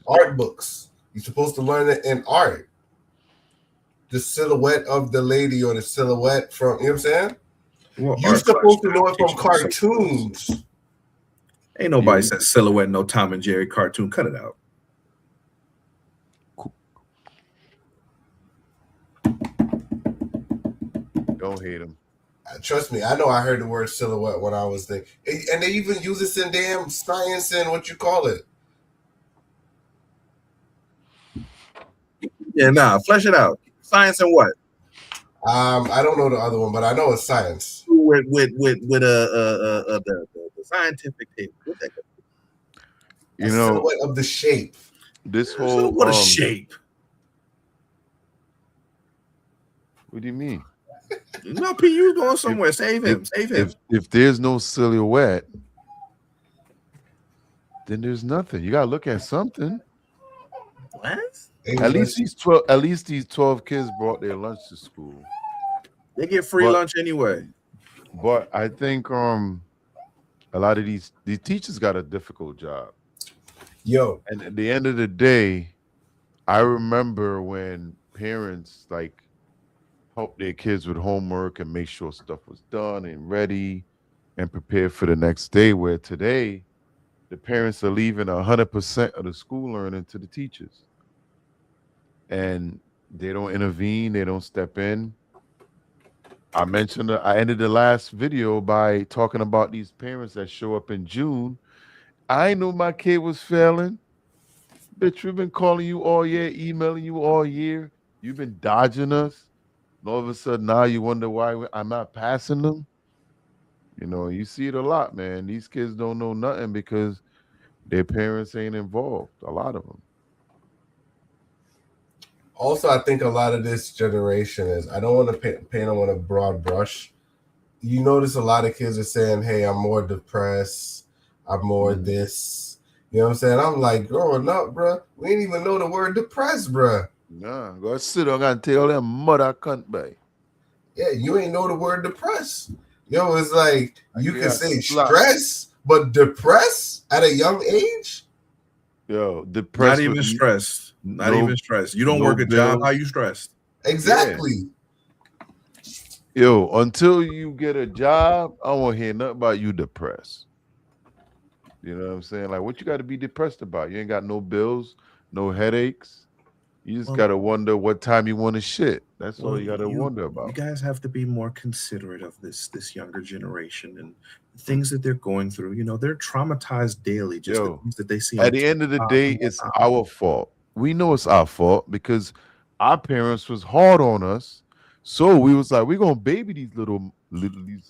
Art books. You're supposed to learn it in art. The silhouette of the lady or the silhouette from, you know what I'm saying? Well, you're supposed to know it from cartoons. Ain't nobody said silhouette, no Tom and Jerry cartoon. Cut it out. Don't hate him. Trust me, I know I heard the word silhouette when I was there. And they even use this in damn science and what you call it. Yeah, flesh it out. Science and what? I don't know the other one, but I know it's science. with the scientific table. What that? You know, silhouette of the shape. This So whole what a shape. What do you mean? No, PU going somewhere. Save him. Save him. If there's no silhouette, then there's nothing. You gotta look at something. What? At least these 12 kids brought their lunch to school. They get free lunch anyway. But I think a lot of these teachers got a difficult job. Yo. And at the end of the day, I remember when parents like help their kids with homework and make sure stuff was done and ready and prepared for the next day, where today the parents are leaving 100% of the school learning to the teachers. And they don't intervene, they don't step in. I ended the last video by talking about these parents that show up in June. I knew my kid was failing. Bitch, we've been calling you all year, emailing you all year. You've been dodging us. And all of a sudden now you wonder why I'm not passing them. You know, you see it a lot, man. These kids don't know nothing because their parents ain't involved, a lot of them. Also, I think a lot of this generation is, I don't want to paint them on a broad brush. You notice a lot of kids are saying, hey, I'm more depressed. I'm more this. You know what I'm saying? I'm like, growing up, bro, we didn't even know the word depressed, bro. Nah, go sit down and tell them mother cunt by. Yeah, you ain't know the word depressed. Yo, it's like, you can say slap. stress, but depressed at a young age? Yo, depressed. Not even stressed. Not even stressed. You don't work a job, how you stressed? Exactly. Yeah. Yo, until you get a job, I don't want to hear nothing about you depressed. You know what I'm saying? Like, what you got to be depressed about? You ain't got no bills, no headaches. You just got to wonder what time you want to shit. That's all you got to wonder about. You guys have to be more considerate of this younger generation and the things that they're going through. You know, they're traumatized daily. Just the things that they see. At the end of the day, it's our fault. We know it's our fault because our parents was hard on us. So we was like, we're going to baby these little, you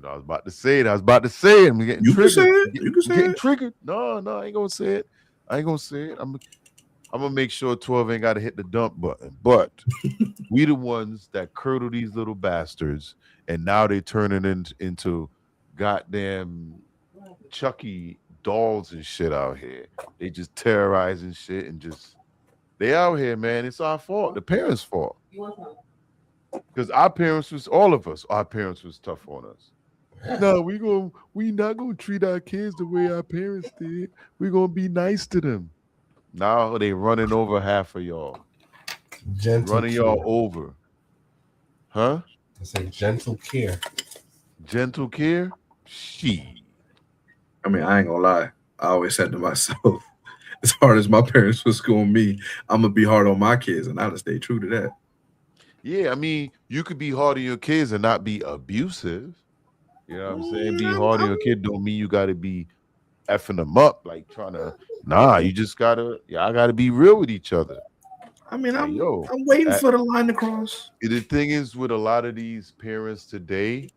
know, I was about to say it. I'm getting you triggered. Can say it. You can say getting it. triggered. No, I ain't going to say it. I'm going to make sure 12 ain't got to hit the dump button. But we the ones that curdle these little bastards, and now they turning into goddamn Chucky dolls and shit out here. They just terrorizing shit and just they out here, man. It's our fault. The parents' fault. Because our parents was tough on us. No, we not gonna treat our kids the way our parents did. We're gonna be nice to them. Now they running over half of y'all. Running y'all over. Huh? I said gentle care. Gentle care? She. I mean, I ain't gonna lie. I always said to myself, as hard as my parents was schooling me, I'm gonna be hard on my kids, and I'll stay true to that. Yeah, I mean, you could be hard on your kids and not be abusive. You know what I'm saying? Be hard on your kid don't mean you gotta be effing them up, like trying to. Nah, you just gotta. Y'all gotta be real with each other. I mean, I'm waiting for the line to cross. The thing is, with a lot of these parents today,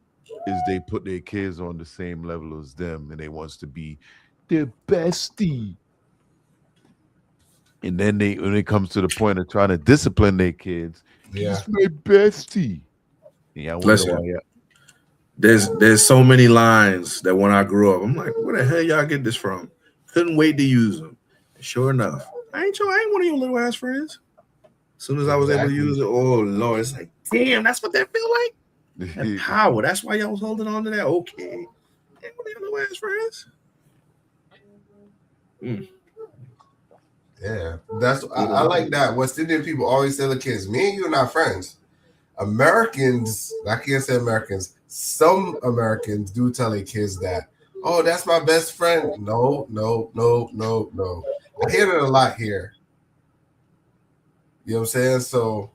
is they put their kids on the same level as them, and they wants to be their bestie. And then when it comes to the point of trying to discipline their kids, he's my bestie. Yeah, Listen, there's so many lines that when I grew up, I'm like, where the hell y'all get this from? Couldn't wait to use them. Sure enough, I ain't one of your little ass friends. As soon as I was able to use it, oh Lord, it's like, damn, that's what that feel like. That power. That's why y'all was holding on to that. Okay, ain't one of your little ass friends. Yeah, I like that. West Indian people always tell the kids, me and you are not friends. Americans, I can't say Americans, some Americans do tell their kids that, oh, that's my best friend. No. I hear it a lot here. You know what I'm saying? So,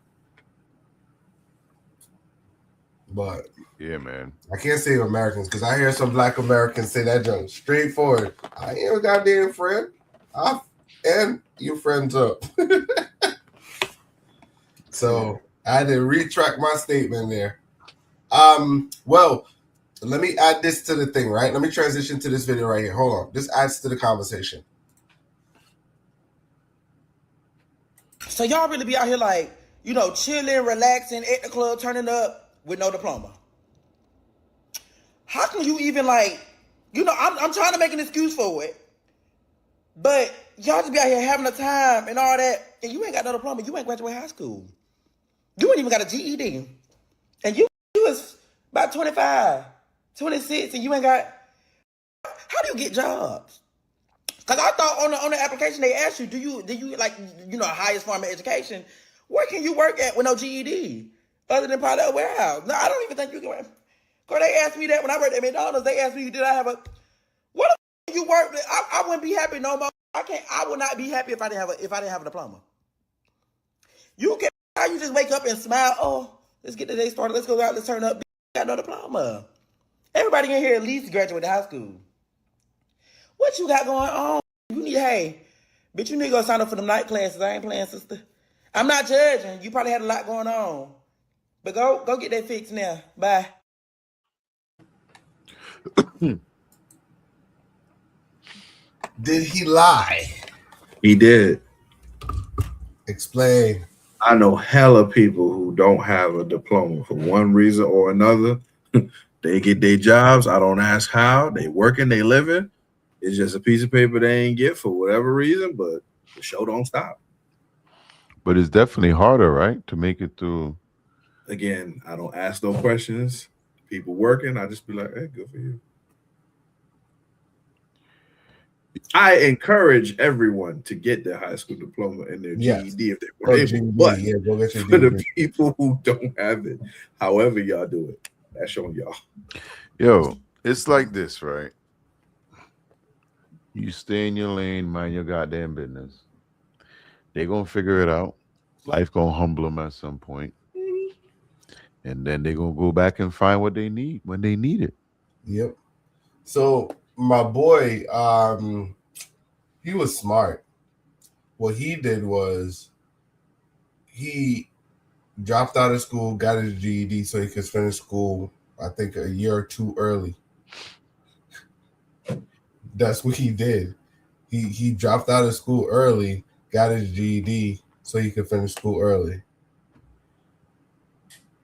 but yeah, man, I can't say Americans because I hear some Black Americans say that junk straightforward. I ain't a goddamn friend. And your friends up. So I had to retract my statement there. Well, let me add this to the thing, right? Let me transition to this video right here. Hold on. This adds to the conversation. So y'all really be out here like, you know, chilling, relaxing, at the club, turning up with no diploma. How can you even like, you know, I'm trying to make an excuse for it, but y'all just be out here having a time and all that, and you ain't got no diploma. You ain't graduated high school. You ain't even got a GED. And you is about 25, 26, and you ain't got, how do you get jobs? Because I thought on the application they asked you, do you like, you know, highest form of education, where can you work at with no GED? Other than probably a warehouse. No, I don't even think you can. Because they asked me that when I worked at McDonald's, they asked me, did I have a, what the you work with? I wouldn't be happy no more. I would not be happy if I didn't have a diploma. You can, how you just wake up and smile, oh, let's get the day started, let's go out, let's turn up. You got no diploma. Everybody in here at least graduated high school. What you got going on? You need, hey, bitch, you need to go sign up for them night classes. I ain't playing, sister. I'm not judging. You probably had a lot going on. But go get that fixed now. Bye. Did he lie? He did. Explain. I know hella people who don't have a diploma for one reason or another. They get their jobs. I don't ask how. They working, they living. It's just a piece of paper they ain't get for whatever reason, but the show don't stop. But it's definitely harder, right, to make it through. Again, I don't ask no questions. People working, I just be like, hey, good for you. I encourage everyone to get their high school diploma and their GED if they were able. But for the people who don't have it, however y'all do it, that's on y'all. Yo, it's like this, right? You stay in your lane, mind your goddamn business. They're going to figure it out. Life going to humble them at some point. And then they're going to go back and find what they need when they need it. Yep. So my boy, he was smart. What he did was he dropped out of school, got his GED so he could finish school, I think, a year or two early. That's what he did. He dropped out of school early, got his GED so he could finish school early.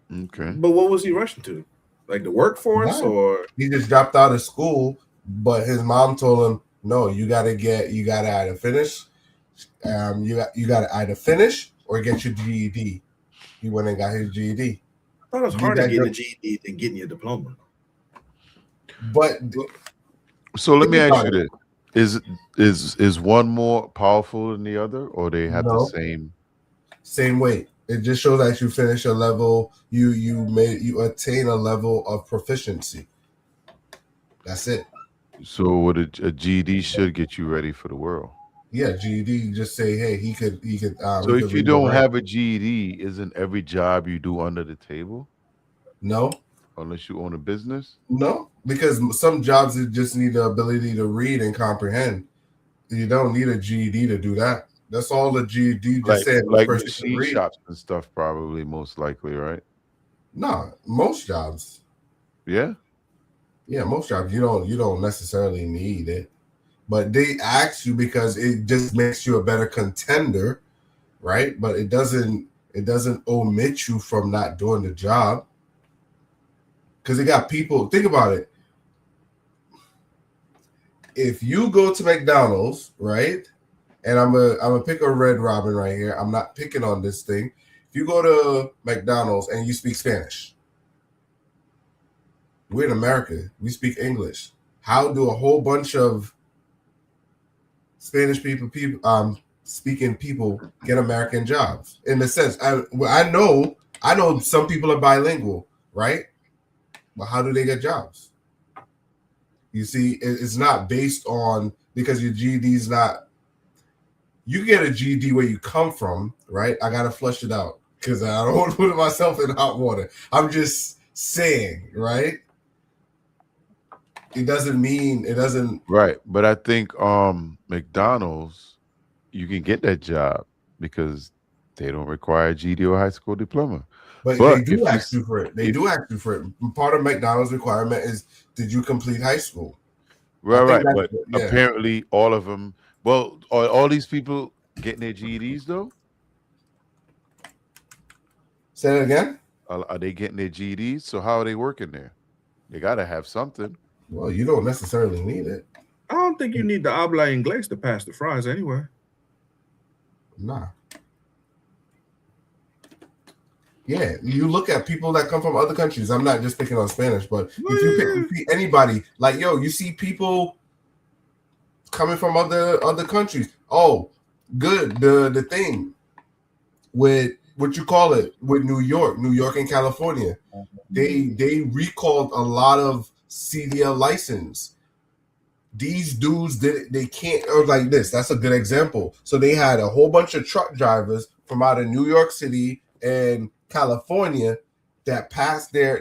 Okay. But what was he rushing to? Like the workforce, or he just dropped out of school, but his mom told him, no, you gotta either finish. You gotta either finish or get your GED. He went and got his GED. I thought it was harder getting a GED than getting your diploma. But so let me ask you this: is one more powerful than the other, or they have the same weight? It just shows that you finish a level, you attain a level of proficiency. That's it. So what a GED should get you ready for the world. Yeah, GED just say, hey, he could. So if you don't have a GED, isn't every job you do under the table? No. Unless you own a business? No, because some jobs you just need the ability to read and comprehend. You don't need a GED to do that. That's all the GED just said. Like machine shops and stuff, probably, most likely, right? No, most jobs. Yeah? Yeah, most jobs you don't necessarily need it. But they ask you because it just makes you a better contender, right? But it doesn't omit you from not doing the job. Because they got people, think about it. If you go to McDonald's, right? And I'm a pick a Red Robin right here. I'm not picking on this thing. If you go to McDonald's and you speak Spanish, we're in America. We speak English. How do a whole bunch of Spanish people speaking people get American jobs? In the sense, I know some people are bilingual, right? But how do they get jobs? You see, it's not based on because your GED is not. You get a GED where you come from, right? I gotta flush it out because I don't want to put myself in hot water. I'm just saying, right? It doesn't. Right, but I think McDonald's, you can get that job because they don't require a GED or high school diploma. But they do ask you for it. They do ask you for it. Part of McDonald's requirement is, did you complete high school? Right. But apparently all of them, well, are all these people getting their GEDs though? Say that again? Are they getting their GEDs? So how are they working there? They got to have something. Well, you don't necessarily need it. I don't think you need the habla inglés to pass the fries anyway. Nah. Yeah, you look at people that come from other countries. I'm not just picking on Spanish, but if you pick anybody, like, yo, you see people coming from other countries. Oh, good. The thing with what you call it with New York and California, they recalled a lot of CDL license. These dudes they can't, or like this. That's a good example. So they had a whole bunch of truck drivers from out of New York City and California that got their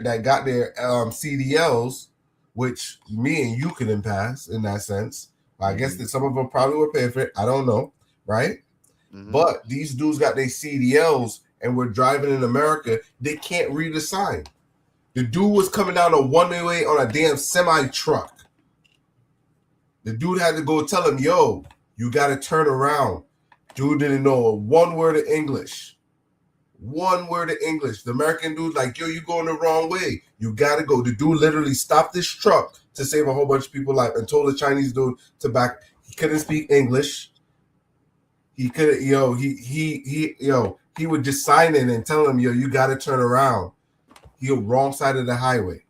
CDLs, which me and you couldn't pass in that sense. I guess that some of them probably were paying for it. I don't know, right? Mm-hmm. But these dudes got their CDLs and were driving in America. They can't read the sign. The dude was coming down a one-way on a damn semi truck. The dude had to go tell him, yo, you got to turn around. Dude didn't know one word of English. One word of English. The American dude like, yo, you going the wrong way. You got to go. The dude literally stopped this truck to save a whole bunch of people's life and told the Chinese dude to back. He couldn't speak English. He couldn't, he would just sign in and tell him, yo, you got to turn around. He on wrong side of the highway.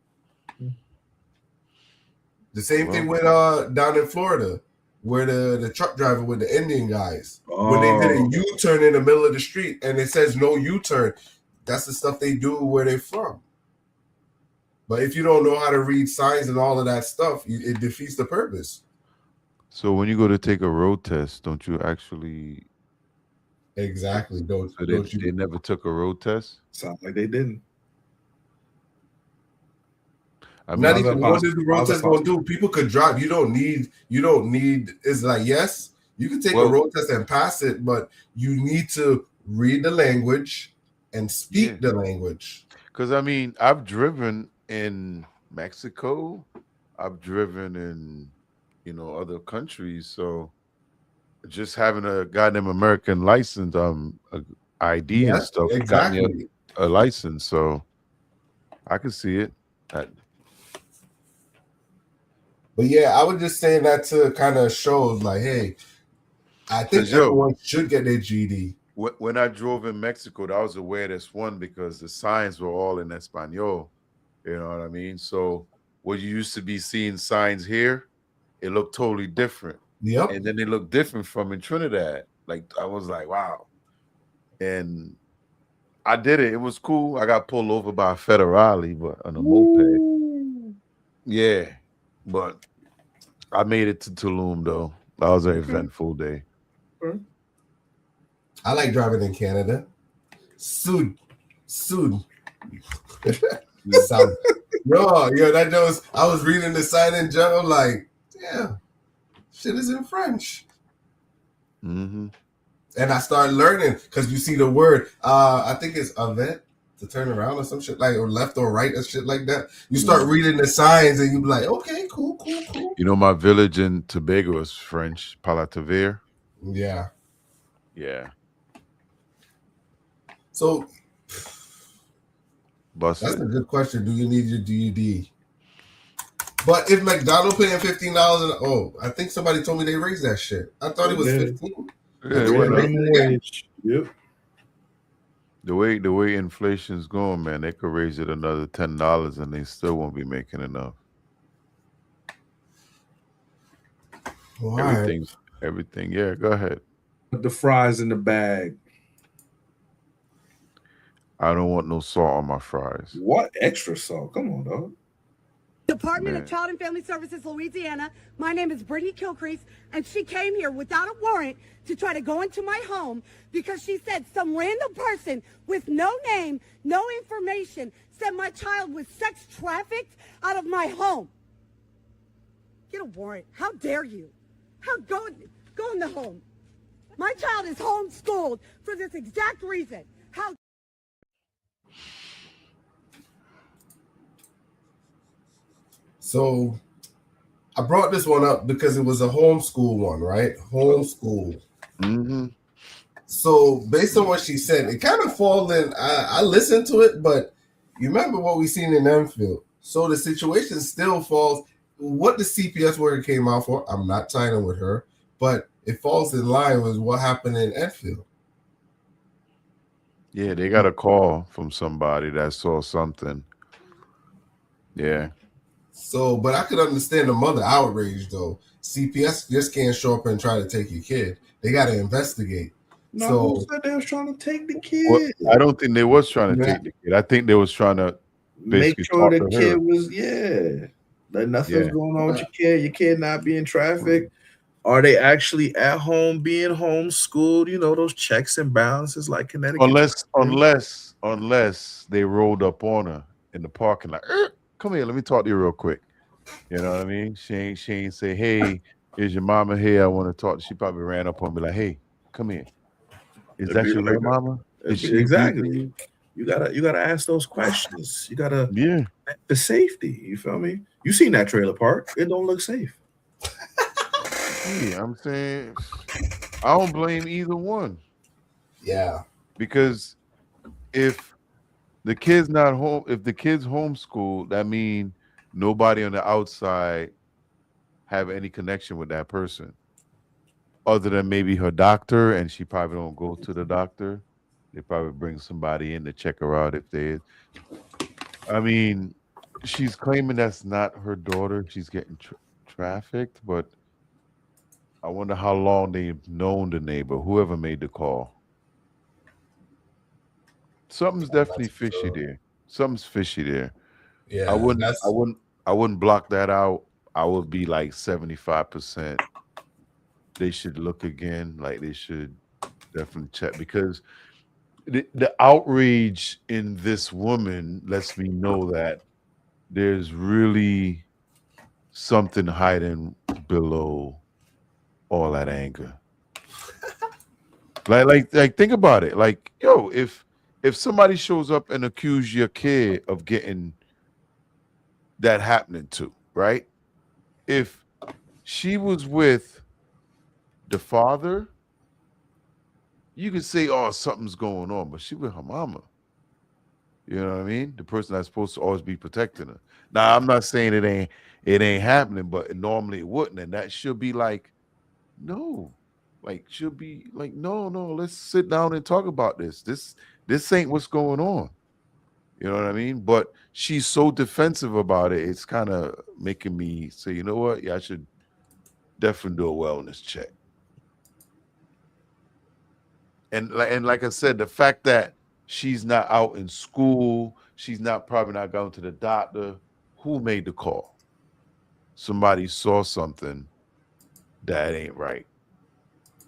The same thing with down in Florida, where the truck driver with the Indian guys, when they did a U-turn in the middle of the street and it says no U-turn, that's the stuff they do where they're from. But if you don't know how to read signs and all of that stuff, it defeats the purpose. So when you go to take a road test, don't you actually? Exactly. They never took a road test? Sounds like they didn't. I mean, not even what is the road test gonna do? People could drive. You don't need. It's like, yes, you can take a road test and pass it, but you need to read the language and speak the language. Because I mean, I've driven in Mexico, I've driven in other countries, so just having a goddamn American license, ID and stuff, exactly, got me a license, so I can see it. But yeah, I was just saying that to kind of show, like, hey, I think everyone should get their GD. When I drove in Mexico, that was the weirdest one because the signs were all in Espanol. You know what I mean? So what you used to be seeing signs here, it looked totally different. Yep. And then they looked different from in Trinidad. Like, I was like, wow. And I did it. It was cool. I got pulled over by a federale, but on a moped. Yeah. But I made it to Tulum, though. That was an eventful day. I like driving in Canada. Soon. Yo, that was, I was reading the sign in general, like, yeah, shit is in French. Mm-hmm. And I started learning because you see the word, I think it's avant, to turn around or some shit, like, or left or right or shit like that. You start reading the signs and you be like, okay, cool. You know, my village in Tobago is French, Palatavir. Yeah. So that's a good question. Do you need your DUD? But if McDonald's paying $15 I think somebody told me they raised that shit. I thought it was $15. Yep. The way inflation's going, man, they could raise it another $10 and they still won't be making enough. Everything. Yeah, go ahead. Put the fries in the bag. I don't want no salt on my fries. What extra salt? Come on, dog. Department of Child and Family Services, Louisiana. My name is Brittany Kilcrease, and she came here without a warrant to try to go into my home because she said some random person with no name, no information, said my child was sex trafficked out of my home. Get a warrant. How dare you? Go in the home. My child is homeschooled for this exact reason. How So I brought this one up because it was a homeschool one, right? Homeschool. Mm-hmm. So based on what she said, it kind of falls in. I listened to it, but you remember what we seen in Enfield. So the situation still falls. What the CPS worker came out for, I'm not siding with her, but it falls in line with what happened in Enfield. Yeah, they got a call from somebody that saw something. Yeah. So, but I could understand the mother outrage though. CPS just can't show up and try to take your kid. They got to investigate. No, So who said they was trying to take the kid? Well, I don't think they was trying to take the kid. I think they was trying to Make basically sure talk the to kid her. was that nothing's Yeah. going on with your kid not being trafficked. Are they actually at home being homeschooled? You know, those checks and balances like Connecticut. Unless they rolled up on her in the parking lot. Come here, let me talk to you real quick. You know what I mean? She ain't say, hey, is your mama here? I want to talk. She probably ran up on me like, hey, come here. Is that your real mama? Is she Exactly. You gotta ask those questions. You gotta for safety. You feel me? You seen that trailer park? It don't look safe. Yeah, I'm saying I don't blame either one. Yeah. Because if the kid's not home, if the kid's homeschooled, that means nobody on the outside have any connection with that person. Other than maybe her doctor, and she probably don't go to the doctor. They probably bring somebody in to check her out if they. I mean, she's claiming that's not her daughter. She's getting trafficked, but I wonder how long they've known the neighbor, whoever made the call. Something's definitely fishy there. Something's fishy there. Yeah, I wouldn't block that out. I would be like 75%. They should look again. Like they should definitely check because the outrage in this woman lets me know that there's really something hiding below all that anger. like think about it. Like, yo, if somebody shows up and accuse your kid of getting that happening to, right? If she was with the father, you could say, oh, something's going on, but she with her mama. You know what I mean? The person that's supposed to always be protecting her. Now, I'm not saying it ain't happening, but normally it wouldn't. And that should be like, no. Like, should be like, no, let's sit down and talk about this. This ain't what's going on. You know what I mean? But she's so defensive about it, it's kind of making me say, you know what? Yeah, I should definitely do a wellness check. And like I said, the fact that she's not out in school, she's probably not going to the doctor. Who made the call? Somebody saw something that ain't right.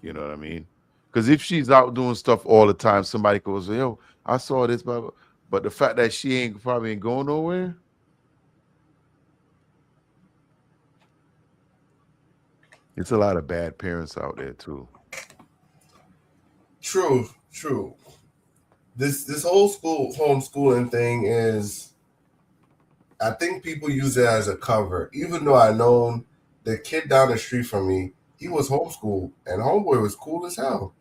You know what I mean? Because if she's out doing stuff all the time, somebody goes, yo, I saw this, blah, blah. But the fact that she probably ain't going nowhere. It's a lot of bad parents out there too. True. This whole homeschooling thing is, I think people use it as a cover. Even though I known the kid down the street from me, he was homeschooled, and homeboy was cool as hell.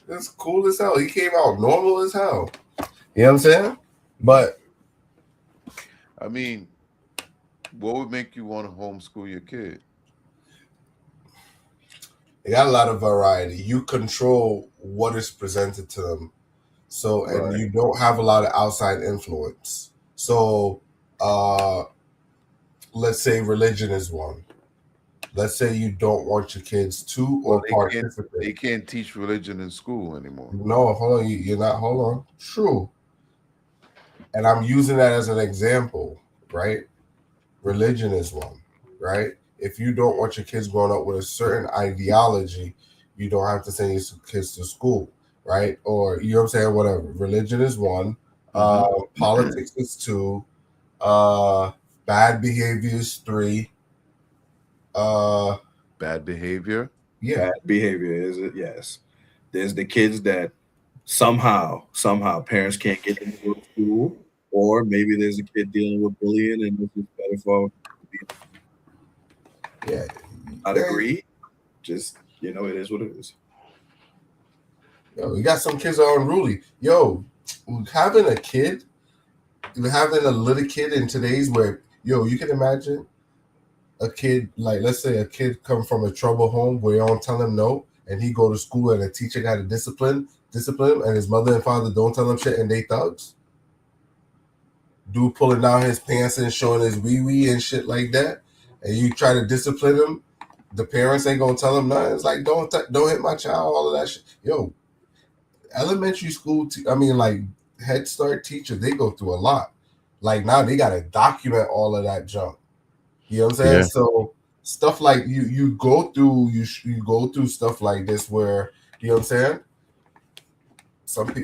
It's cool as hell. He came out normal as hell. You know what I'm saying? But I mean, what would make you want to homeschool your kid? they got a lot of variety. You control what is presented to them. So, and you don't have a lot of outside influence. So, let's say religion is one. Let's say you don't want your kids to or participate. They can't teach religion in school anymore. No, hold on. You're not. Hold on. True. And I'm using that as an example, right? Religion is one, right? If you don't want your kids growing up with a certain ideology, you don't have to send your kids to school, right? Or, you know what I'm saying? Whatever. Religion is one. Politics is two. Bad behavior is three. Bad behavior? Yeah. Bad behavior is it? Yes. There's the kids that somehow parents can't get them to go to school. Or maybe there's a kid dealing with bullying and this is better for. Yeah, I'd agree. Just, it is what it is. Yo, you got some kids that are unruly. Yo, having a little kid in today's where, you can imagine a kid, like, let's say a kid come from a troubled home where you don't tell him no, and he go to school and a teacher got to discipline him, and his mother and father don't tell him shit and they thugs. Dude pulling down his pants and showing his wee-wee and shit like that, and you try to discipline him, the parents ain't gonna tell him nothing. It's like, don't hit my child, all of that shit. Yo, elementary school, like Head Start teachers, they go through a lot. Like now they gotta document all of that junk. You know what I'm saying? Yeah. So stuff like you go through stuff like this where, you know what I'm saying?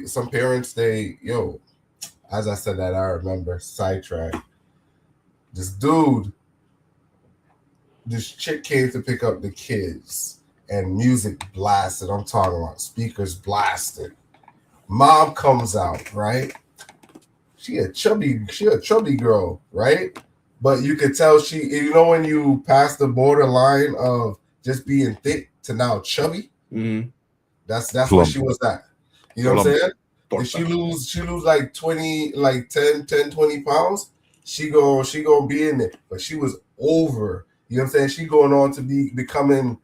Some parents, as I said that, I remember, sidetrack. This chick came to pick up the kids and music blasted. I'm talking about speakers blasted. Mom comes out, right? She a chubby girl, right? But you could tell when you pass the borderline of just being thick to now chubby, that's where she was at. You know what I'm saying? If she lose like 20 pounds, she gonna be in there. But she was over. You know what I'm saying? She going on to be becoming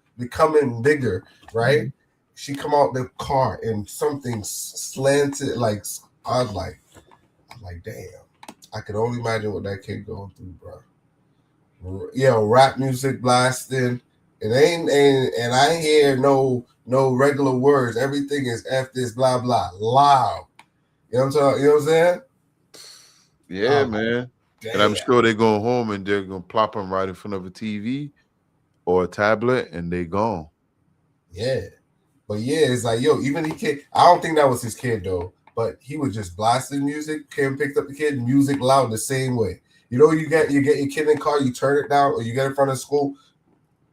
bigger, right? She come out the car and something slanted, like I'm like, damn. I could only imagine what that kid going through, bro. Rap music blasting. And I ain't hear no regular words. Everything is F this, blah, blah, loud. You know what I'm saying? Yeah, man. Damn. And I'm sure they're going home and they're going to plop them right in front of a TV or a tablet and they gone. Yeah. But it's like, even he kid, I don't think that was his kid though, but he was just blasting music, picked up the kid, music loud the same way. You get your kid in the car, you turn it down, or you get in front of school,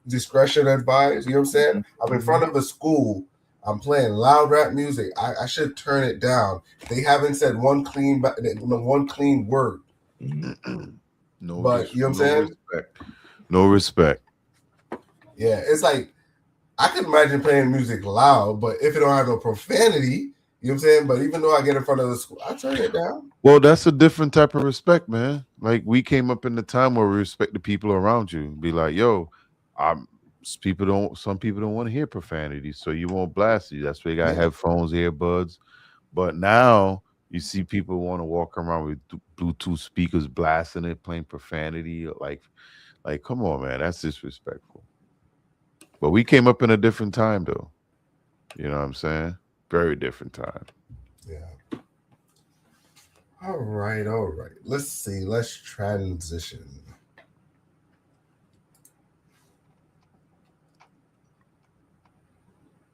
discretion advised. You know what I'm saying? I'm in front of a school, I'm playing loud rap music. I should turn it down. They haven't said one clean word. No, but you know what I'm saying? No respect. Yeah, it's like I can imagine playing music loud, but if it don't have no profanity, you know what I'm saying? But even though I get in front of the school, I turn it down. Well, that's a different type of respect, man. Like we came up in the time where we respect the people around you. Be like, some people don't want to hear profanity, so you won't blast you. That's why you got headphones, earbuds. But now you see people want to walk around with Bluetooth speakers blasting it, playing profanity. Like, come on, man, that's disrespectful. But we came up in a different time, though. You know what I'm saying? Very different time. Yeah. All right. Let's see. Let's transition.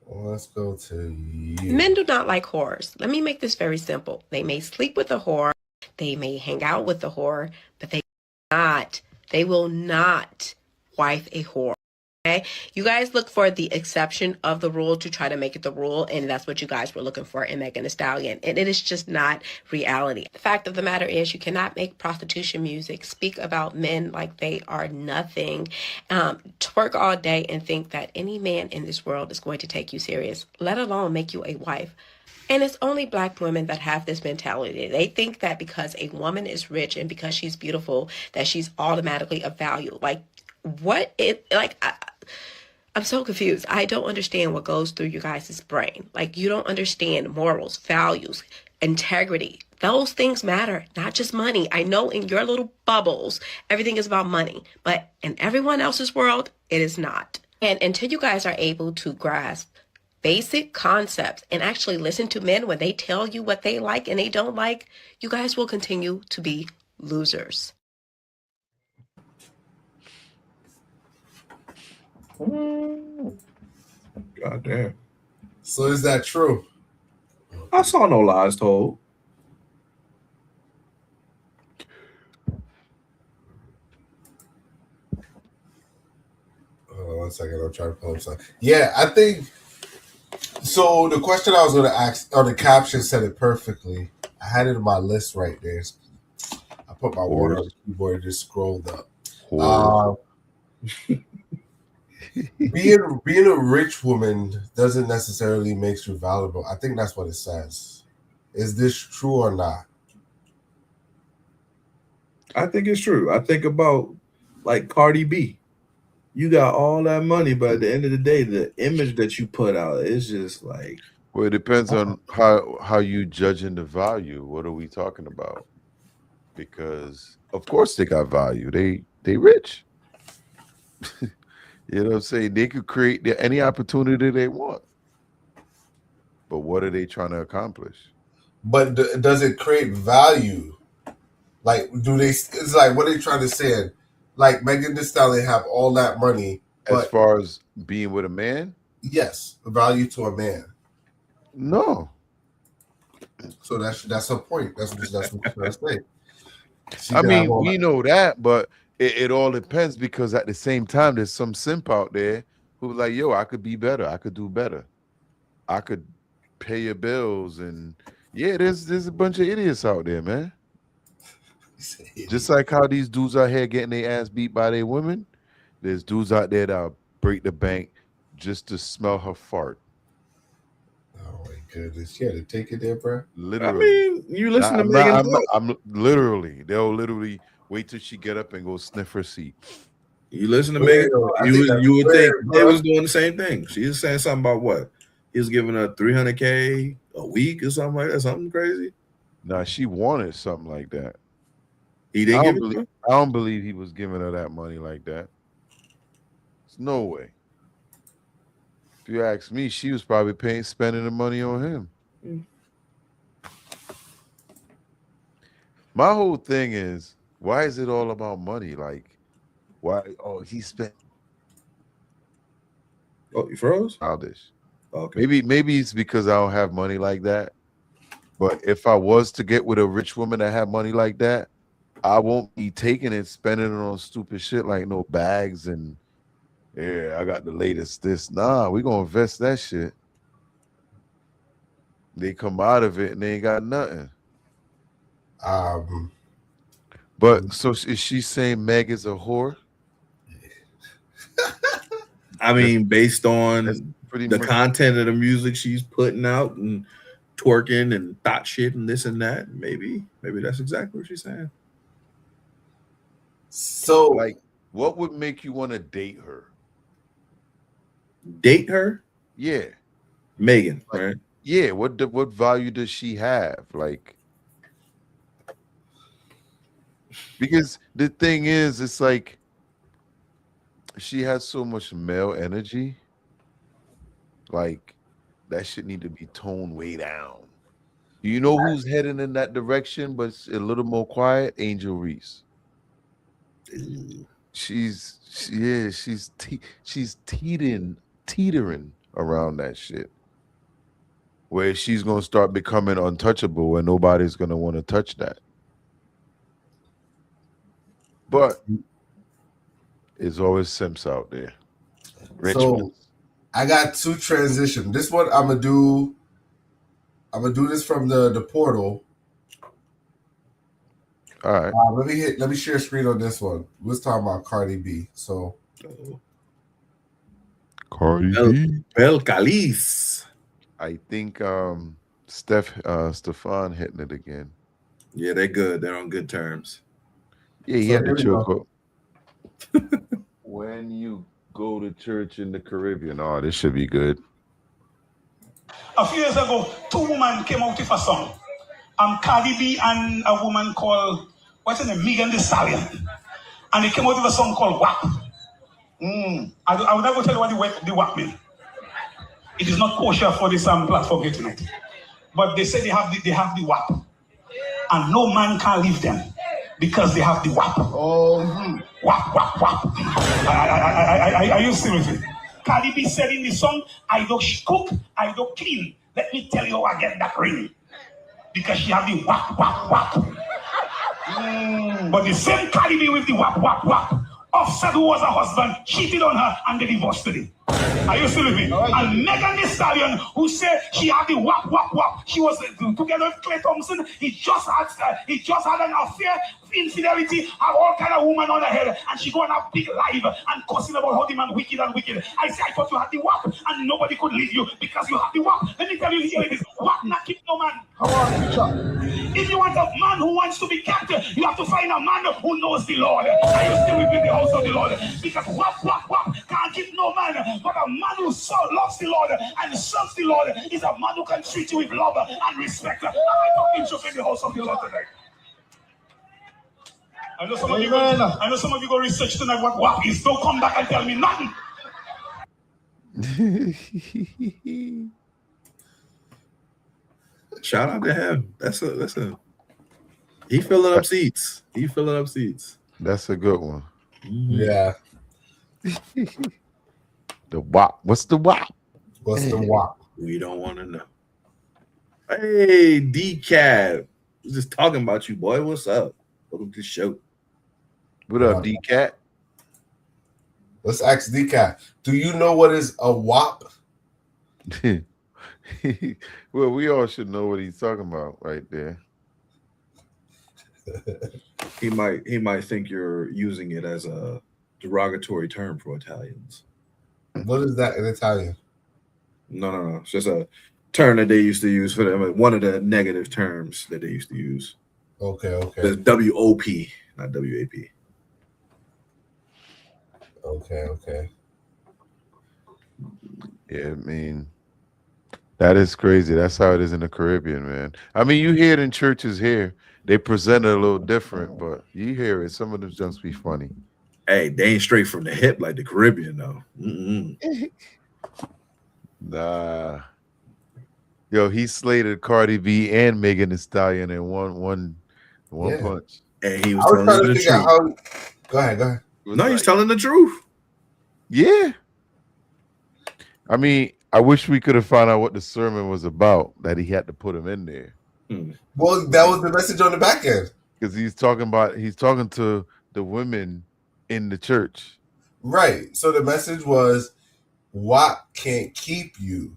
Let's go to you. Men do not like whores. Let me make this very simple. They may sleep with a whore, they may hang out with a whore, but they will not wife a whore. Okay? You guys look for the exception of the rule to try to make it the rule, and that's what you guys were looking for in Megan Thee Stallion, and it is just not reality. The fact of the matter is you cannot make prostitution music speak about men like they are nothing, twerk all day and think that any man in this world is going to take you serious, let alone make you a wife. And it's only Black women that have this mentality. They think that because a woman is rich and because she's beautiful, that she's automatically of value. I'm so confused. I don't understand what goes through you guys' brain. Like, you don't understand morals, values, integrity. Those things matter, not just money. I know in your little bubbles, everything is about money, but in everyone else's world, it is not. And until you guys are able to grasp basic concepts and actually listen to men when they tell you what they like and they don't like, you guys will continue to be losers. God damn. So is that true? I saw no lies told. Hold on 1 second. I'm trying to pull up something. Yeah, I think so. The question I was going to ask, or the caption said it perfectly. I had it in my list right there. put my water on the keyboard and just scrolled up. Being a rich woman doesn't necessarily make you valuable. I think that's what it says. Is this true or not? I think it's true. I think about like Cardi B. You got all that money, but at the end of the day, the image that you put out is just like. Well, it depends on how you judging the value. What are we talking about? Because of course they got value. They rich. You know what I'm saying? They could create any opportunity they want. But what are they trying to accomplish? But does it create value? Like, do they? It's like what are they trying to say? Like Megan Thee Stallion have all that money, as far as being with a man. Yes, value to a man. No. So that's her point. That's what I'm trying to say. I mean, we know that, but it all depends because at the same time, there's some simp out there who's like, yo, I could be better. I could do better. I could pay your bills. And yeah, there's a bunch of idiots out there, man. Just like how these dudes out here getting their ass beat by their women, there's dudes out there that'll break the bank just to smell her fart. Oh my goodness, you had to take it there, bro. Literally. I mean, you listen to Megan. I'm literally, they'll literally wait till she get up and go sniff her seat. You listen to Megan, you would think they was doing the same thing. She was saying something about what? He was giving her $300K a week or something like that, something crazy. Nah, she wanted something like that. He didn't give it to her? I don't believe he was giving her that money like that. There's no way. If you ask me, she was probably spending the money on him. Mm. My whole thing is, why is it all about money? Like, why? Oh, he spent. Oh, you froze? Childish. Okay. Maybe it's because I don't have money like that. But if I was to get with a rich woman that had money like that, I won't be taking it, spending it on stupid shit like no bags and yeah, I got the latest this. Nah, we gonna invest that shit. They come out of it and they ain't got nothing. But so is she saying Meg is a whore? I mean, based on the content of the music she's putting out and twerking and thought shit and this and that, maybe that's exactly what she's saying. So, like, what would make you want to date her? Date her? Yeah, Megan. Like, right? Yeah. What value does she have? Like, because the thing is, it's like she has so much male energy. Like, that shit need to be toned way down. You know who's heading in that direction, but it's a little more quiet? Angel Reese. She's teetering around that shit, where she's gonna start becoming untouchable, and nobody's gonna want to touch that. But there's always simps out there. So I got two transitions. This one I'm gonna do this from the portal. All right. Let me share screen on this one. We're talking about Cardi B. So Cardi B. El Caliz. I think Stefan hitting it again. Yeah, they're good. They're on good terms. Yeah, he had the choke. When you go to church in the Caribbean, oh, this should be good. A few years ago, two women came out with a song. Cardi B and a woman called, what's her name, Megan Thee Stallion. And they came out with a song called WAP. I would never tell you what the WAP means. It is not kosher for this platform here tonight. But they say they have the WAP. And no man can leave them because they have the WAP. WAP, WAP, WAP. Are you serious? Cardi B said in the song, I don't cook, I don't clean. Let me tell you how I get that ring. Because she have the WAP, WAP, WAP. But the same Cardi B with the WAP, WAP, WAP Offset, who was her husband, cheated on her and they divorced today. Are you still with me? And Megan Thee Stallion, who said she had the whap whap whap, she was together with Clay Thompson. He just had an affair, infidelity, have all kind of woman on her head, and she go on a big live and cussing about how the man wicked and wicked. I say, I thought you had the whap and nobody could leave you because you have the whap. Let me tell you, ladies, whap not keep no man. If you want a man who wants to be kept, you have to find a man who knows the Lord. Are you still within the house of the Lord? Because whap can't keep no man, but a man who loves the Lord and serves the Lord is a man who can treat you with love and respect. Am I talking to in the house of the Lord today? I know some of you go research tonight what whap is. Don't come back and tell me nothing. Shout out to him. That's a. He filling up seats. That's a good one. Yeah. The WAP. What's the WAP? What's the WAP? We don't want to know. Hey, D-Cat. Just talking about you, boy. What's up? Welcome to the show. What up, D-Cat? Let's ask D-Cat. Do you know what is a WAP? Well, we all should know what he's talking about right there. He might think you're using it as a derogatory term for Italians. What is that in Italian? No. It's just a term that they used to use for them. One of the negative terms that they used to use. Okay. The W-O-P, not W-A-P. Okay. Yeah, I mean, that is crazy. That's how it is in the Caribbean, man. I mean, you hear it in churches here. They present it a little different, but you hear it. Some of them just be funny. Hey, they ain't straight from the hip like the Caribbean, though. Mm-mm. Nah. Yo, he slated Cardi B and Megan Thee Stallion in one punch. And he was telling the truth. Go ahead. No, he's telling the truth. Yeah. I mean, I wish we could have found out what the sermon was about that he had to put him in there. Well, that was the message on the back end. Because he's talking to the women in the church. Right. So the message was, what can't keep you?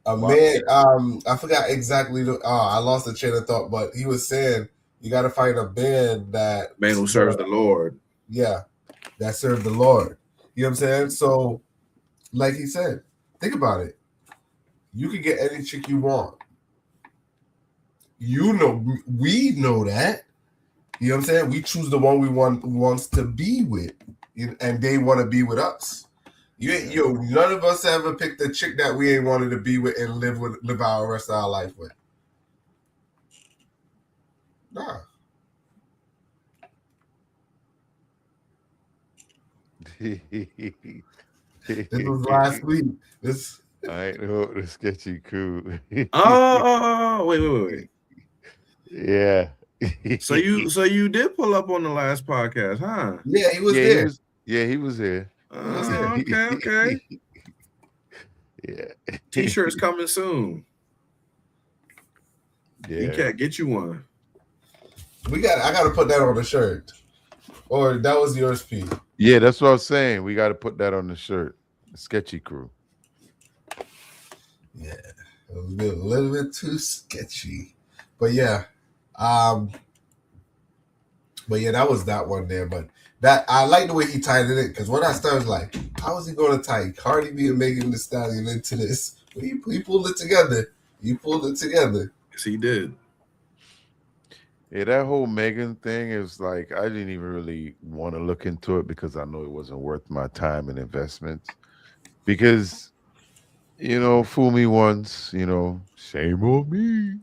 A man, I forgot exactly. I lost the train of thought, but he was saying you got to find a man who serves the Lord. Yeah, that serves the Lord. You know what I'm saying? So, like he said, think about it. You can get any chick you want. You know, we know that. You know what I'm saying? We choose the one we wants to be with, and they want to be with us. None of us ever picked a chick that we ain't wanted to be with and live our rest of our life with. Nah. This was last week. I ain't know the sketchy crew. Wait. Yeah. So you did pull up on the last podcast, huh? Yeah, he was there. He was here. Okay. Yeah. T-shirts coming soon. Yeah. You can't get you one. I gotta put that on the shirt. Or that was yours, P. Yeah, that's what I was saying. We got to put that on the shirt. The sketchy crew. Yeah, it was a little bit too sketchy, but yeah, that was that one there. But that I like the way he tied it in, because when I started like, how is he going to tie Cardi B and Megan Thee Stallion into this? He pulled it together. Yes, he did. Yeah, that whole Megan thing is like, I didn't even really want to look into it because I know it wasn't worth my time and investments. Because, fool me once, shame on me.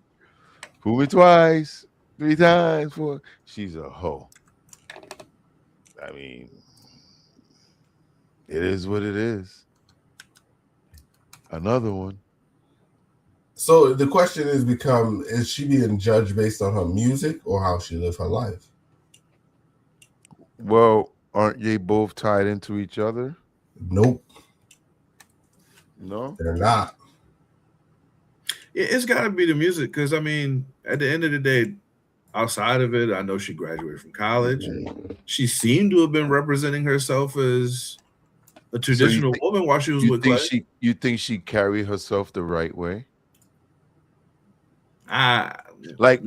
Fool me twice, 3 times, 4. She's a hoe. I mean, it is what it is. Another one. So the question is she being judged based on her music or how she lived her life? Well, aren't they both tied into each other? Nope. No? They're not. It's got to be the music, because, I mean, at the end of the day, outside of it, I know she graduated from college. She seemed to have been representing herself as a traditional woman while she was with Clay. You think she carried herself the right way? Like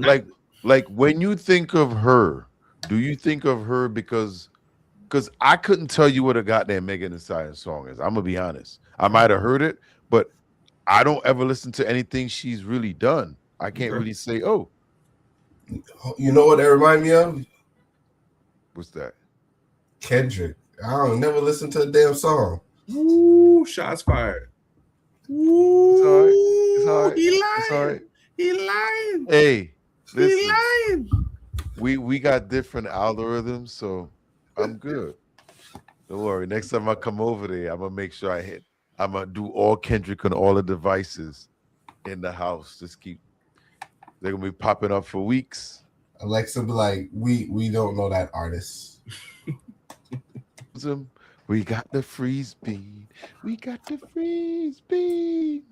when you think of her, do you think of her because I couldn't tell you what a goddamn Megan Thee Stallion song is. I'm gonna be honest. I might have heard it, but I don't ever listen to anything she's really done. I can't really say, oh. You know what that reminds me of? What's that? Kendrick. I don't never listen to a damn song. Ooh, shots fired. Ooh, it's all right. He lying. It's all right. He lying. Hey, listen, he lying. We got different algorithms, so I'm good. Don't worry. Next time I come over there, I'm gonna make sure I'm gonna do all Kendrick on all the devices in the house. Just keep. They're gonna be popping up for weeks. Alexa be like, we don't know that artist. We got the freeze bean. We got the freeze bean.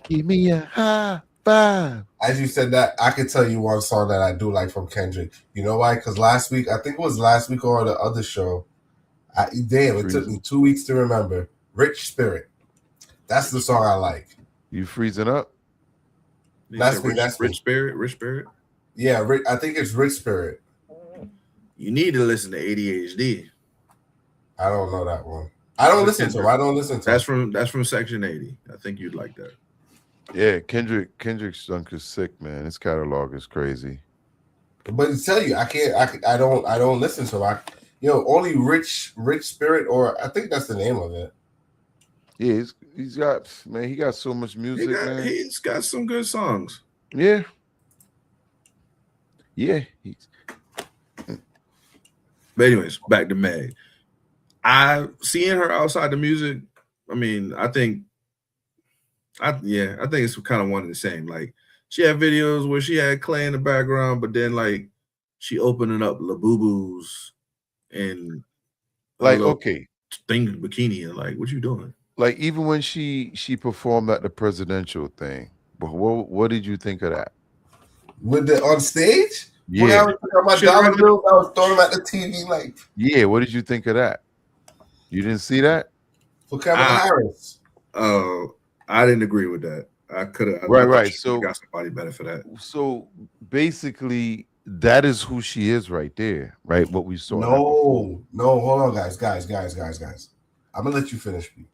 Give me a high five. As you said that, I could tell you one song that I do like from Kendrick. You know why? Because last week, I think it was last week or the other show. It took me 2 weeks to remember. Rich Spirit. That's the song I like. You freezing up? That's me. Rich Spirit. Yeah, I think it's Rich Spirit. You need to listen to ADHD. I don't know that one. I don't listen to him. That's from Section 80. I think you'd like that. Yeah, Kendrick's junk is sick, man. His catalog is crazy. But to tell you, I don't listen to him. Only Rich Spirit, or I think that's the name of it. Yeah, he got so much music, man. He's got some good songs. Yeah. Yeah. But anyways, back to Meg. Seeing her outside the music, I mean, I think it's kind of one and the same. Like, she had videos where she had Clay in the background, but then like she opening up Labubu's and like thing bikini and like, what you doing? Like, even when she performed at the presidential thing, but what did you think of that? With the on stage? Yeah. When I was my dollar bills, I was throwing them at the TV like. Yeah, what did you think of that? You didn't see that? For Kamala Harris. I didn't agree with that. I could have right. So got somebody better for that. So basically, that is who she is right there, right? What we saw. No, hold on, guys. I'm gonna let you finish, me.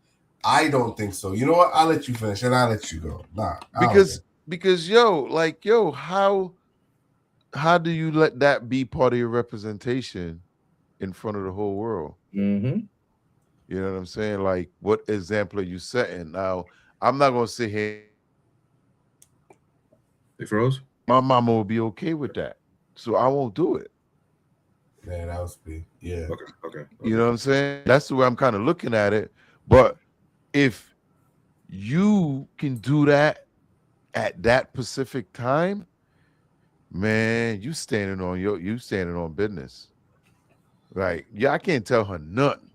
I don't think so. You know what? I'll let you finish and I'll let you go. Nah, because how do you let that be part of your representation in front of the whole world? Mm-hmm. You know what I'm saying? Like, what example are you setting? Now, I'm not gonna sit here. They froze. My mama will be okay with that, so I won't do it. Man, that was big. Yeah. Okay. You know what I'm saying? That's the way I'm kind of looking at it. But if you can do that at that specific time, man, you standing on business. Like, I can't tell her nothing.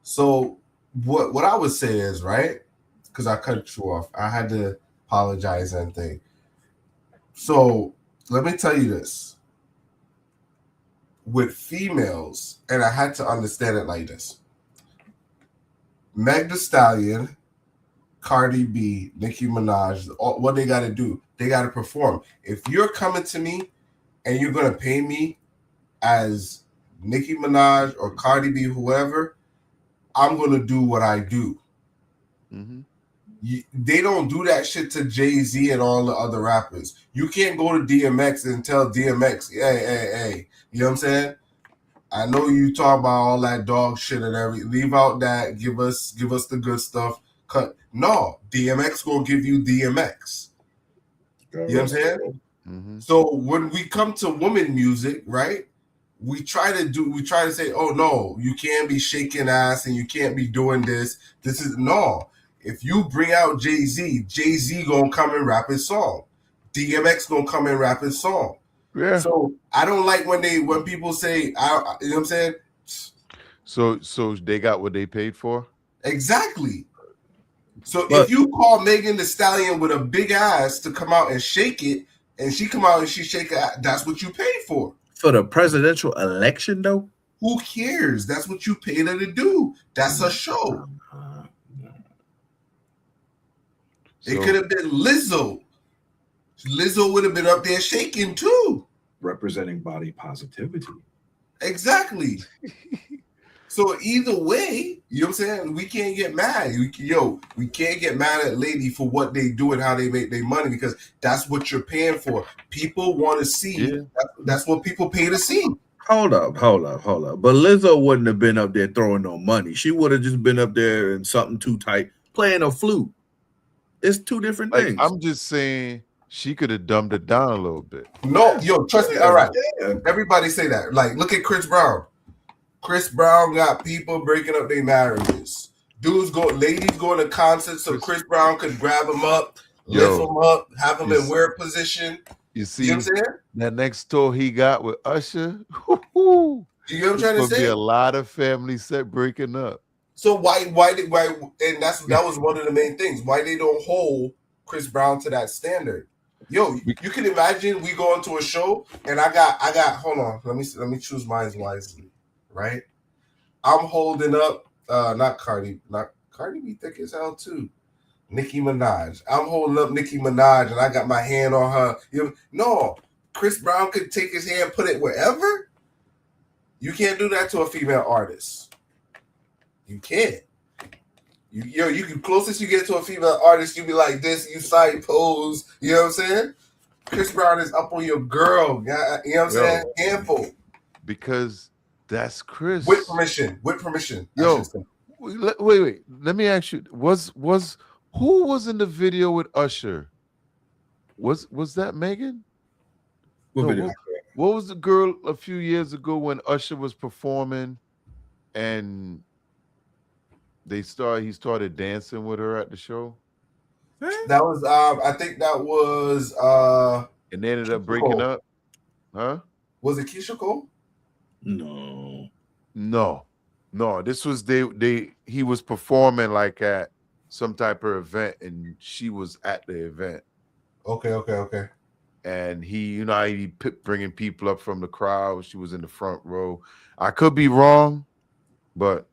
So what I would say is, right, because I cut you off, I had to apologize and thing. So let me tell you this. With females, and I had to understand it like this. Meg Thee Stallion, Cardi B, Nicki Minaj, what they got to do, they got to perform. If you're coming to me and you're going to pay me as Nicki Minaj or Cardi B, whoever, I'm going to do what I do. Mm-hmm. They don't do that shit to Jay-Z and all the other rappers. You can't go to DMX and tell DMX, hey. You know what I'm saying? I know you talk about all that dog shit and everything. Leave out that. Give us the good stuff. No, DMX gonna give you DMX. You know what I'm saying? Mm-hmm. So when we come to women music, right? We try to say, oh no, you can't be shaking ass and you can't be doing this. This is no. If you bring out Jay-Z gonna come and rap his song. DMX gonna come and rap his song. Yeah. So I don't like when people say, you know what I'm saying? So they got what they paid for? Exactly. So if you call Megan Thee Stallion with a big ass to come out and shake it, and she come out and she shake her. That's what you paid for. For the presidential election, though? Who cares? That's what you paid her to do. That's a show. It could have been Lizzo. Lizzo would have been up there shaking too. Representing body positivity. Exactly. So either way, you know what I'm saying? We can't get mad. We can't get mad at lady for what they do and how they make their money, because that's what you're paying for. People want to see. Yeah. That's what people pay to see. Hold up. But Lizzo wouldn't have been up there throwing no money. She would have just been up there in something too tight, playing a flute. It's two different things. I'm just saying she could have dumbed it down a little bit. No, trust me. All right. Yeah. Everybody say that. Like, look at Chris Brown. Chris Brown got people breaking up their marriages. Ladies going to concerts so Chris Brown could grab them up, lift them up, have them in weird position. You see, what I'm saying? That next tour he got with Usher. You know what I'm trying to say? Be a lot of families set breaking up. So why? And that was one of the main things. Why they don't hold Chris Brown to that standard? Yo, you can imagine we go into a show and I got. Hold on, let me choose mine wisely. Right, I'm holding up not Cardi B thick as hell too. Nicki Minaj. I'm holding up Nicki Minaj and I got my hand on her. No, Chris Brown could take his hand, put it wherever. You can't do that to a female artist. You can't. You can closest you get to a female artist, you be like this, you side pose. You know what I'm saying? Chris Brown is up on your girl. You know what I'm saying? Handful. Because that's Chris. With permission. Yo, wait. Let me ask you. Who was in the video with Usher? Was that Megan? What was the girl a few years ago when Usher was performing and he started dancing with her at the show? That was I think that was and they ended up breaking up. Huh? Was it Keisha Cole? No. This was he was performing like at some type of event and she was at the event. Okay. And he bringing people up from the crowd. She was in the front row. I could be wrong, but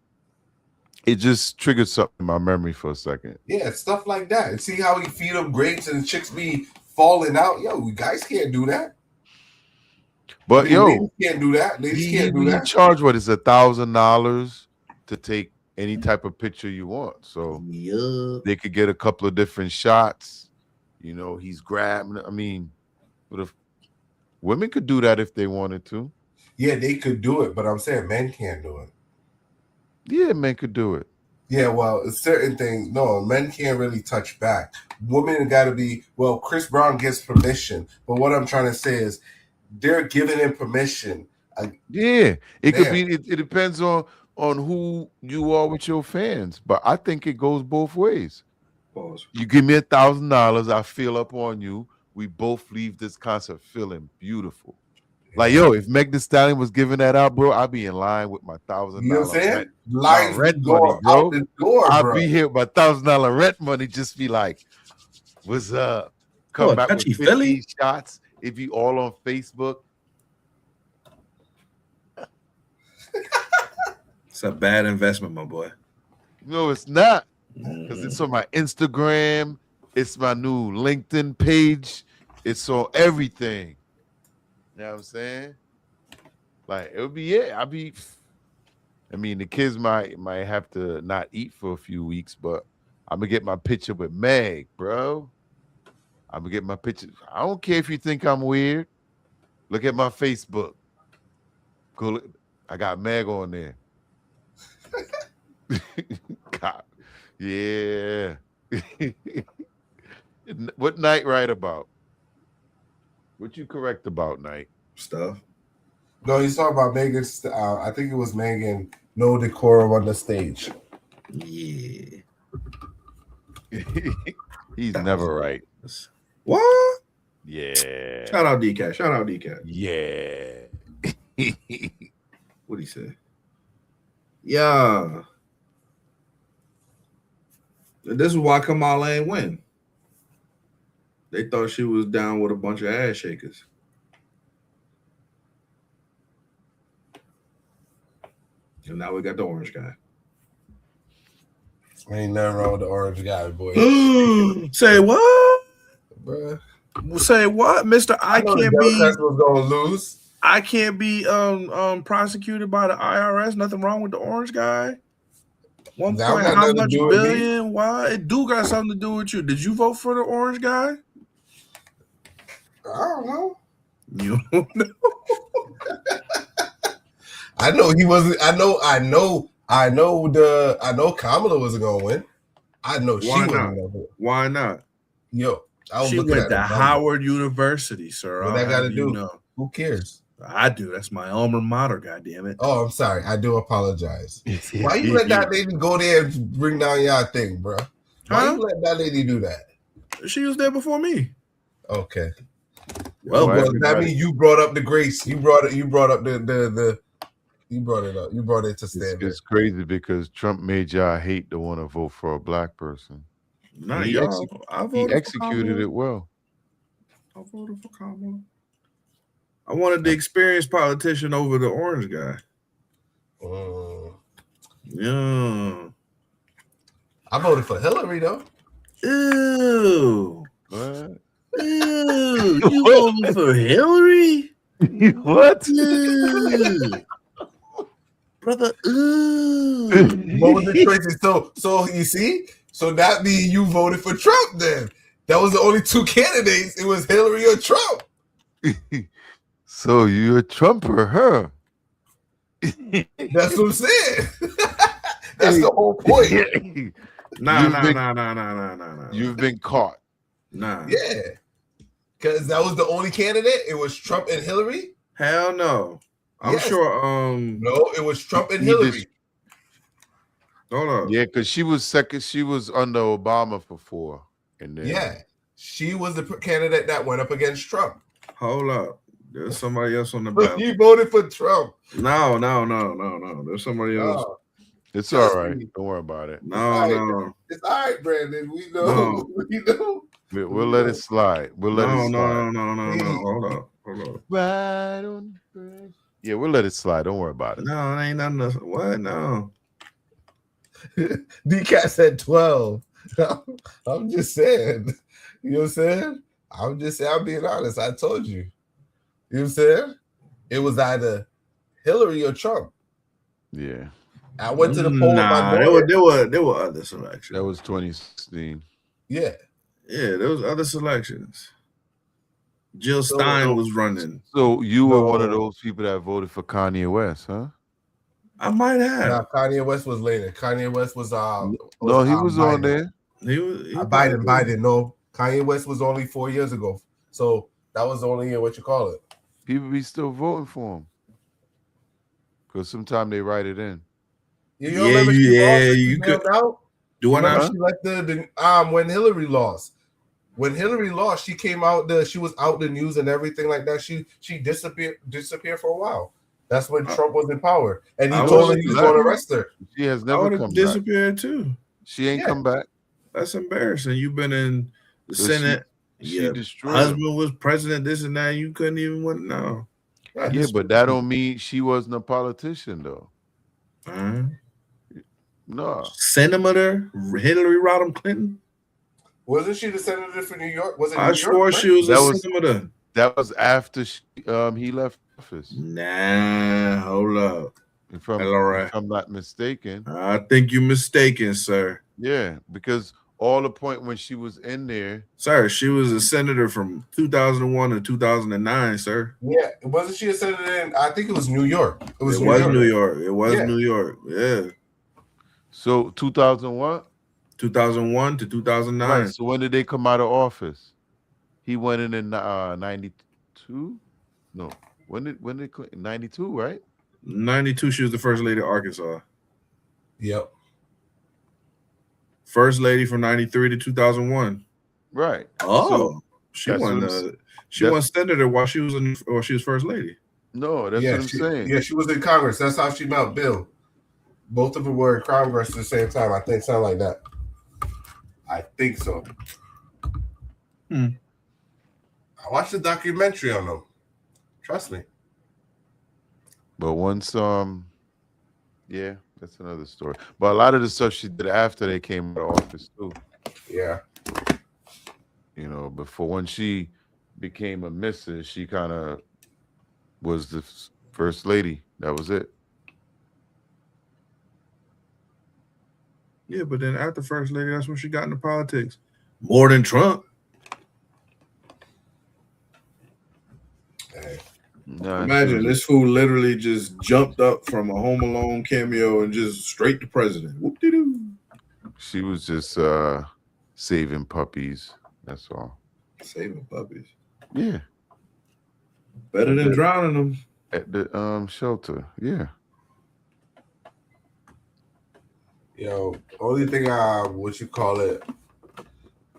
it just triggered something in my memory for a second. Yeah, stuff like that. And see how he feed up grapes and the chicks be falling out. Yo, you guys can't do that. But ladies can't do that. Ladies can't do that. He charged $1,000 to take any type of picture you want. So they could get a couple of different shots. He's grabbing. I mean, but if women could do that if they wanted to. Yeah, they could do it, but I'm saying men can't do it. Yeah, men could do it. Yeah, well, certain things, no, men can't really touch back. Women got to be, Chris Brown gets permission. But what I'm trying to say is they're giving him permission. It could be, it depends on who you are with your fans. But I think it goes both ways. Pause. You give me $1,000, I feel up on you. We both leave this concert feeling beautiful. Like, yo, if Meg Thee Stallion was giving that out, bro, I'd be in line with my $1,000 you know what I'm saying? rent money, bro. I'd be here with my $1,000 rent money, just be like, what's up? Come back with 50 shots if you all on Facebook. It's a bad investment, my boy. No, it's not. Because it's on my Instagram. It's my new LinkedIn page. It's on everything. You know what I'm saying? Like, it would be, the kids might have to not eat for a few weeks, but I'm going to get my picture with Meg, bro. I'm going to get my picture. I don't care if you think I'm weird. Look at my Facebook. Go look. I got Meg on there. God. Yeah. What Night right about? What you correct about, Night? Stuff. No, he's talking about Megan. I think it was Megan. No decorum on the stage. Yeah. He's never right. What? Yeah. Shout out DCAT. Yeah. What'd he say? Yeah. This is why Kamala ain't win. They thought she was down with a bunch of ass shakers. And now we got the orange guy. Ain't nothing wrong with the orange guy, boy. Say what? Bruh. Say what, Mister? I know can't the be. Democrats was gonna lose. I can't be prosecuted by the IRS. Nothing wrong with the orange guy. 1 That point got how nothing to much do with me. billion? Why? It do got something to do with you. Did you vote for the orange guy? I don't know. You don't know. I know he wasn't. I know Kamala wasn't gonna win. I know she wasn't gonna win. Why not? Yo, I was She looking went at to the numbers. Howard University, sir. What that got to do? You know. Who cares? I do. That's my alma mater. Goddamn it. Oh, I'm sorry. I do apologize. Why you let that lady go there and bring down your thing, bro? Why you let that lady do that? She was there before me. Okay. Well, that means you brought up the grace. You brought it. You brought up the. You brought it up. You brought it to stand. It's crazy because Trump made y'all hate to want to vote for a black person. Not he y'all. he executed it well. I voted for Kamala. I wanted the experienced politician over the orange guy. Yeah. I voted for Hillary though. Ew. What? Ew. You voted for Hillary? What? Brother, ooh. What was the choices? So you see? So that means you voted for Trump then. That was the only two candidates. It was Hillary or Trump. So you're a Trumper, huh? That's what I'm saying. That's the whole point. Nah. You've been caught. Nah. Yeah. Because that was the only candidate. It was Trump and Hillary. Hell no. I'm sure. No, it was Trump and Hillary. Hold on. Yeah, because she was second. She was under Obama for 4. And then she was the candidate that went up against Trump. Hold up. There's somebody else on the ballot. You voted for Trump. No. There's somebody else. It's all right. Don't worry about it. No. It's all right, Brandon. We know. We know. We'll let it slide. We'll let it slide. No. Hold up. Right on. Yeah, we'll let it slide. Don't worry about it. No, it ain't nothing. What? No. D-Cat said 12. I'm just saying. You know what I'm saying? I'm just saying. I'm being honest. I told you. You know what I'm saying? It was either Hillary or Trump. Yeah. I went to the poll. There were other selections. That was 2016. Yeah. Yeah, there was other selections. Jill Stein was running. So you were one of those people that voted for Kanye West, huh? I might have. Nah, Kanye West was later. Kanye West was no, he was Biden. on there. He was Biden. No, Kanye West was only 4 years ago. So that was the only year. What you call it? People be still voting for him because sometimes they write it in. You could. Do I not? She like when Hillary lost. When Hillary lost, she came out. She was out the news and everything like that. She disappeared for a while. That's when Trump was in power, and he told her he was going to arrest her. She has never come disappeared too. She ain't come back. That's embarrassing. You've been in the Senate. She destroyed. Husband was president. This and that. You couldn't even win. No. Yeah, but that don't mean she wasn't a politician though. No. Senator Hillary Rodham Clinton. Wasn't she the senator for New York? Was it? I swore she was a senator. That was after he left office. Nah, hold up. If I'm not mistaken. I think you're mistaken, sir. Yeah, because all the point when she was in there. Sir, she was a senator from 2001 to 2009, sir. Yeah, wasn't she a senator in, I think it was New York. It was New York. It was New York. Yeah. So 2001? 2001 to 2009. Right, so when did they come out of office? He went in 92? No. When did 92, right? 92, she was the first lady of Arkansas. Yep. First lady from 93 to 2001. Right. Oh, so she won senator while she was first lady. No, that's what I'm saying. Yeah, she was in Congress. That's how she met Bill. Both of them were in Congress at the same time. I think something like that. I think so. I watched the documentary on them. Trust me. But once yeah, that's another story. But a lot of the stuff she did after they came out of office too. Yeah. You know, before when she became a missus, she kind of was the first lady. That was it. Yeah, but then after first lady, that's when she got into politics. More than Trump. Hey. Nah, Imagine this fool literally just jumped up from a Home Alone cameo and just straight to president. Whoop-de-doo. She was just saving puppies. That's all. Saving puppies. Yeah. Better than drowning them. At the shelter. Yeah. Yo, only thing what you call it,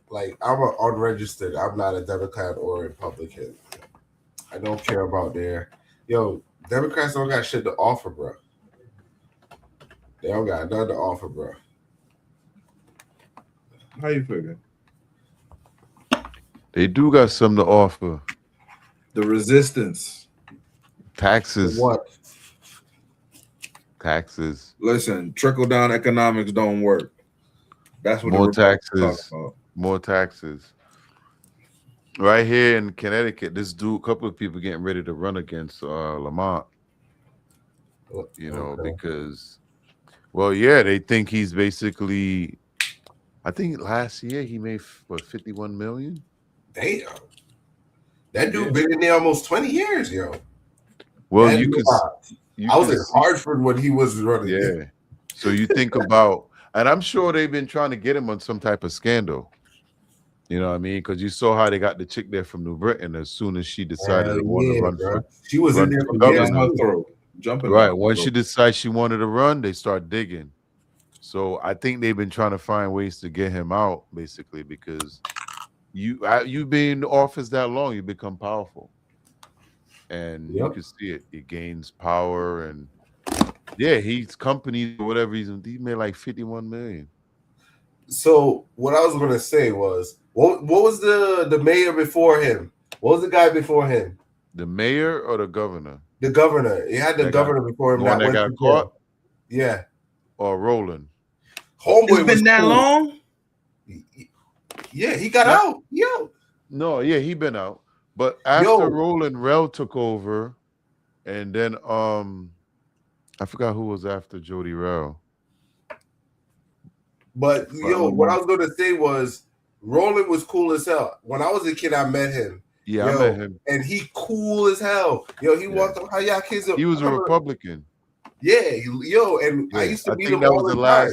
like I'm an unregistered. I'm not a Democrat or Republican. I don't care about their. Yo, Democrats don't got shit to offer, bro. They don't got nothing to offer, bro. How you figure? They do got something to offer. The resistance. Taxes. What? Taxes. Listen, trickle down economics don't work. That's what More the Republicans taxes. talk about. More taxes. Right here in Connecticut, this dude, a couple of people getting ready to run against Lamont. You know, because, well, yeah, they think he's basically, I think last year he made, what, 51 million? Damn. That dude been in there almost 20 years, yo. Well, That you could. I was in Hartford when he was running. Yeah. So you think about, and I'm sure they've been trying to get him on some type of scandal. You know what I mean? Because you saw how they got the chick there from New Britain as soon as she decided to want to run for. She was in there for for governor. Jumping. Right. Once she decides she wanted to run, they start digging. So I think they've been trying to find ways to get him out, basically, because you being in office that long, you become powerful. And you can see it. He gains power, and yeah, he's company or whatever he made like 51 million. So what I was gonna say was, what was the mayor before him? What was the guy before him? The mayor or the governor? The governor. He had the governor before him. The one that got caught? Yeah. Or Roland. Homeboy It's been that long? Yeah, he got out. Yo. No, yeah, he been out. But after Roland Rell took over, and then I forgot who was after Jody Rell. But what I was gonna say was Roland was cool as hell. When I was a kid, I met him. Yeah, I met him. And he cool as hell. Yo, he walked up, how y'all kids up? He was a Republican. Yeah, and I used to meet him all the time.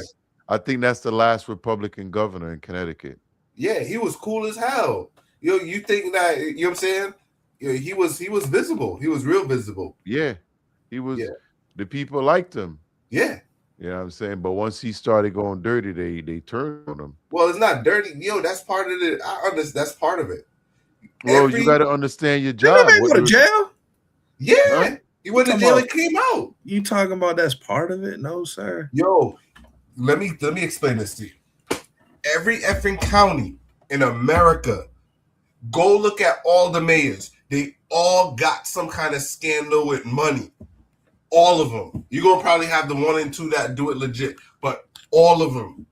I think that's the last Republican governor in Connecticut. Yeah, he was cool as hell. Yo, you think that, you know what I'm saying? Yeah, he was visible. He was real visible. Yeah. He was the people liked him. Yeah. You know what I'm saying? But once he started going dirty, they turned on him. Well, it's not dirty. Yo, that's part of it. I understand. That's part of it. Well, you got to understand your job. Didn't go to jail? Yeah. Huh? He went to jail and came out. You talking about that's part of it? No, sir. Yo, let me explain this to you. Every effing county in America, go look at all the mayors. They all got some kind of scandal with money. All of them. You're going to probably have the 1 and 2 that do it legit, but all of them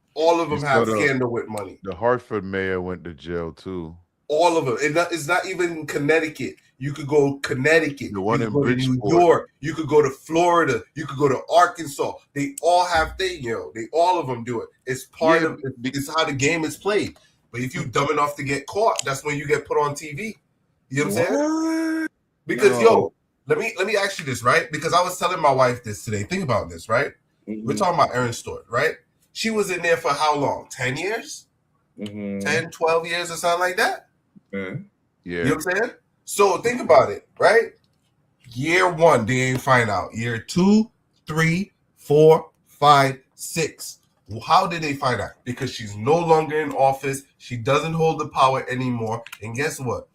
have scandal with money. The Hartford mayor went to jail too. All of them. It's not even Connecticut. You could go Connecticut. The one in Bridgeport. New York. You could go to Florida. You could go to Arkansas. They all have things, all of them do it. It's part of it. It's how the game is played. But if you dumb enough to get caught, that's when you get put on TV. You know what I'm saying? Because let me ask you this, right? Because I was telling my wife this today. Think about this, right? Mm-hmm. We're talking about Aaron's story, right? She was in there for how long? 10 years? Mm-hmm. 10, 12 years or something like that? Mm-hmm. Yeah. You know what I'm saying? So think about it, right? Year 1, they ain't find out. Year 2, 3, 4, 5, 6. Well, how did they find out? Because she's no longer in office. She doesn't hold the power anymore. And guess what?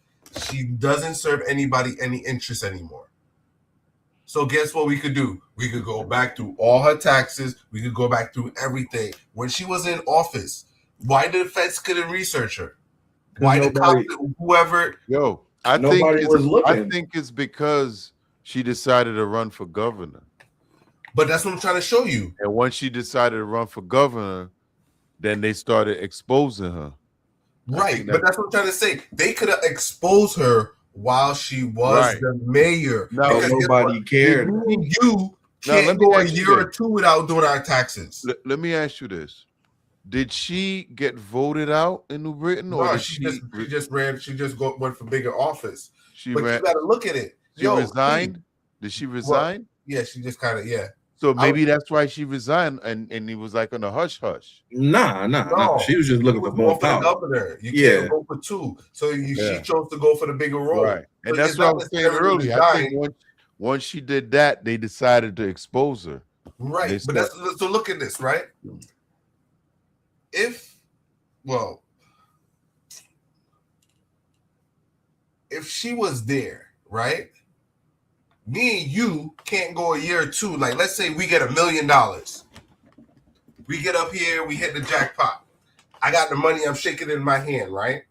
She doesn't serve anybody any interest anymore. So guess what we could do? We could go back through all her taxes. We could go back through everything. When she was in office, why the feds couldn't research her? Why the cops, whoever? Yo, Nobody was looking. I think it's because she decided to run for governor. But that's what I'm trying to show you. And once she decided to run for governor, then they started exposing her. Right, but that's what I'm trying to say. They could have exposed her while she was the mayor. No, nobody cared. You can't go a year or two without doing our taxes. Let me ask you this. Did she get voted out in New Britain? Or No, she just went for bigger office. But you got to look at it. She resigned? Did she resign? Well, yeah, she just kind of, So maybe that's why she resigned, and he was like on a hush hush. Nah. She was just looking for more power. Governor. You can't go for two. So she chose to go for the bigger role. Right. And that's what I was saying earlier. I think once she did that, they decided to expose her. Right. But so look at this, right? If she was there, right? Me and you can't go a year or two. Like, let's say we get $1 million. We get up here, we hit the jackpot. I got the money, I'm shaking it in my hand, right?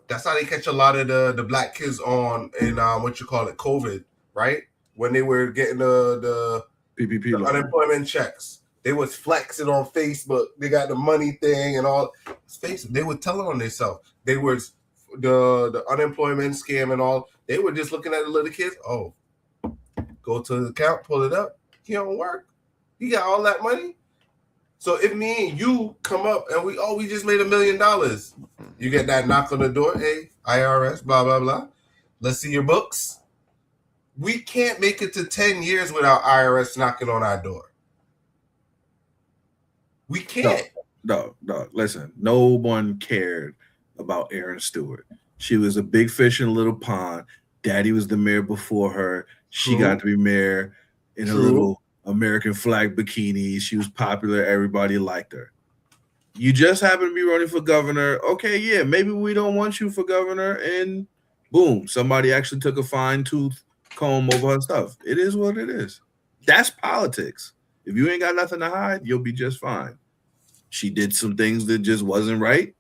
That's how they catch a lot of the black kids on in COVID, right? When they were getting the PPP the unemployment checks. They was flexing on Facebook. They got the money thing and all. They would tell it on themselves. They was the unemployment scam and all. They were just looking at the little kids. Oh, go to the account, pull it up. He don't work. He got all that money. So if me and you come up and we just made $1 million, you get that knock on the door. Hey, IRS, blah, blah, blah. Let's see your books. We can't make it to 10 years without IRS knocking on our door. We can't. No. Listen, no one cared about Aaron Stewart. She was a big fish in a little pond. Daddy was the mayor before her. She got to be mayor in a little American flag bikini. She was popular. Everybody liked her. You just happen to be running for governor. Okay, yeah, maybe we don't want you for governor. And boom, somebody actually took a fine-tooth comb over her stuff. It is what it is. That's politics. If you ain't got nothing to hide, you'll be just fine. She did some things that just wasn't right.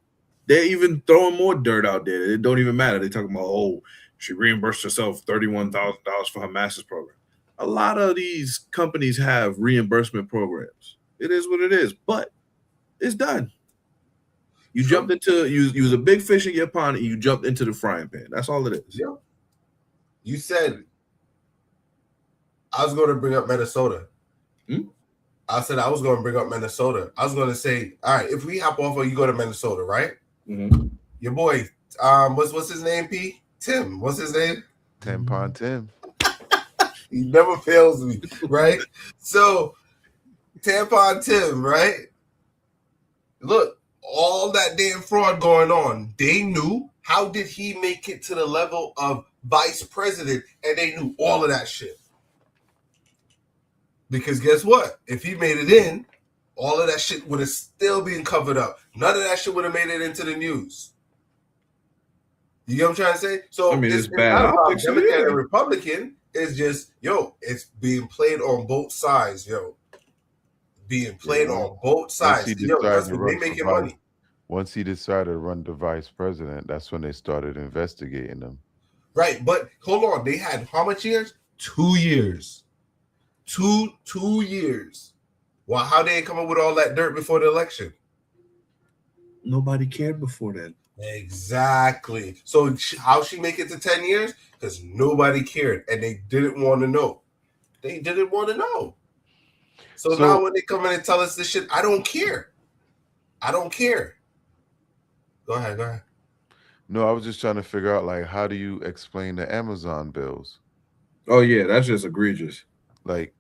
They're even throwing more dirt out there. It don't even matter. They're talking about, she reimbursed herself $31,000 for her master's program. A lot of these companies have reimbursement programs. It is what it is, but it's done. You jumped into, you was a big fish in your pond and you jumped into the frying pan. That's all it is. Yeah. You said, I was going to bring up Minnesota. I said I was going to bring up Minnesota. I was going to say, all right, if we hop off or you go to Minnesota, right? Your boy, what's his name, P? Tim. What's his name? Tampon Tim. He never fails me, right? So, Tampon Tim, right? Look, all that damn fraud going on. They knew. How did he make it to the level of vice president? And they knew all of that shit. Because guess what? If he made it in, all of that shit would have still been covered up. None of that shit would have made it into the news. You get what I'm trying to say? So it's bad. Democrat and Republican is just, it's being played on both sides, Being played on both sides. They making money. Once he decided to run the vice president, that's when they started investigating him. Right, but hold on. They had how much years? 2 years. 2 years. Well, how they come up with all that dirt before the election? Nobody cared before then. Exactly. So how she make it to 10 years? Because nobody cared and they didn't want to know. They didn't want to know. So now when they come in and tell us this shit, I don't care. Go ahead. No, I was just trying to figure out, like, how do you explain the Amazon bills? Oh, yeah, that's just egregious. Like,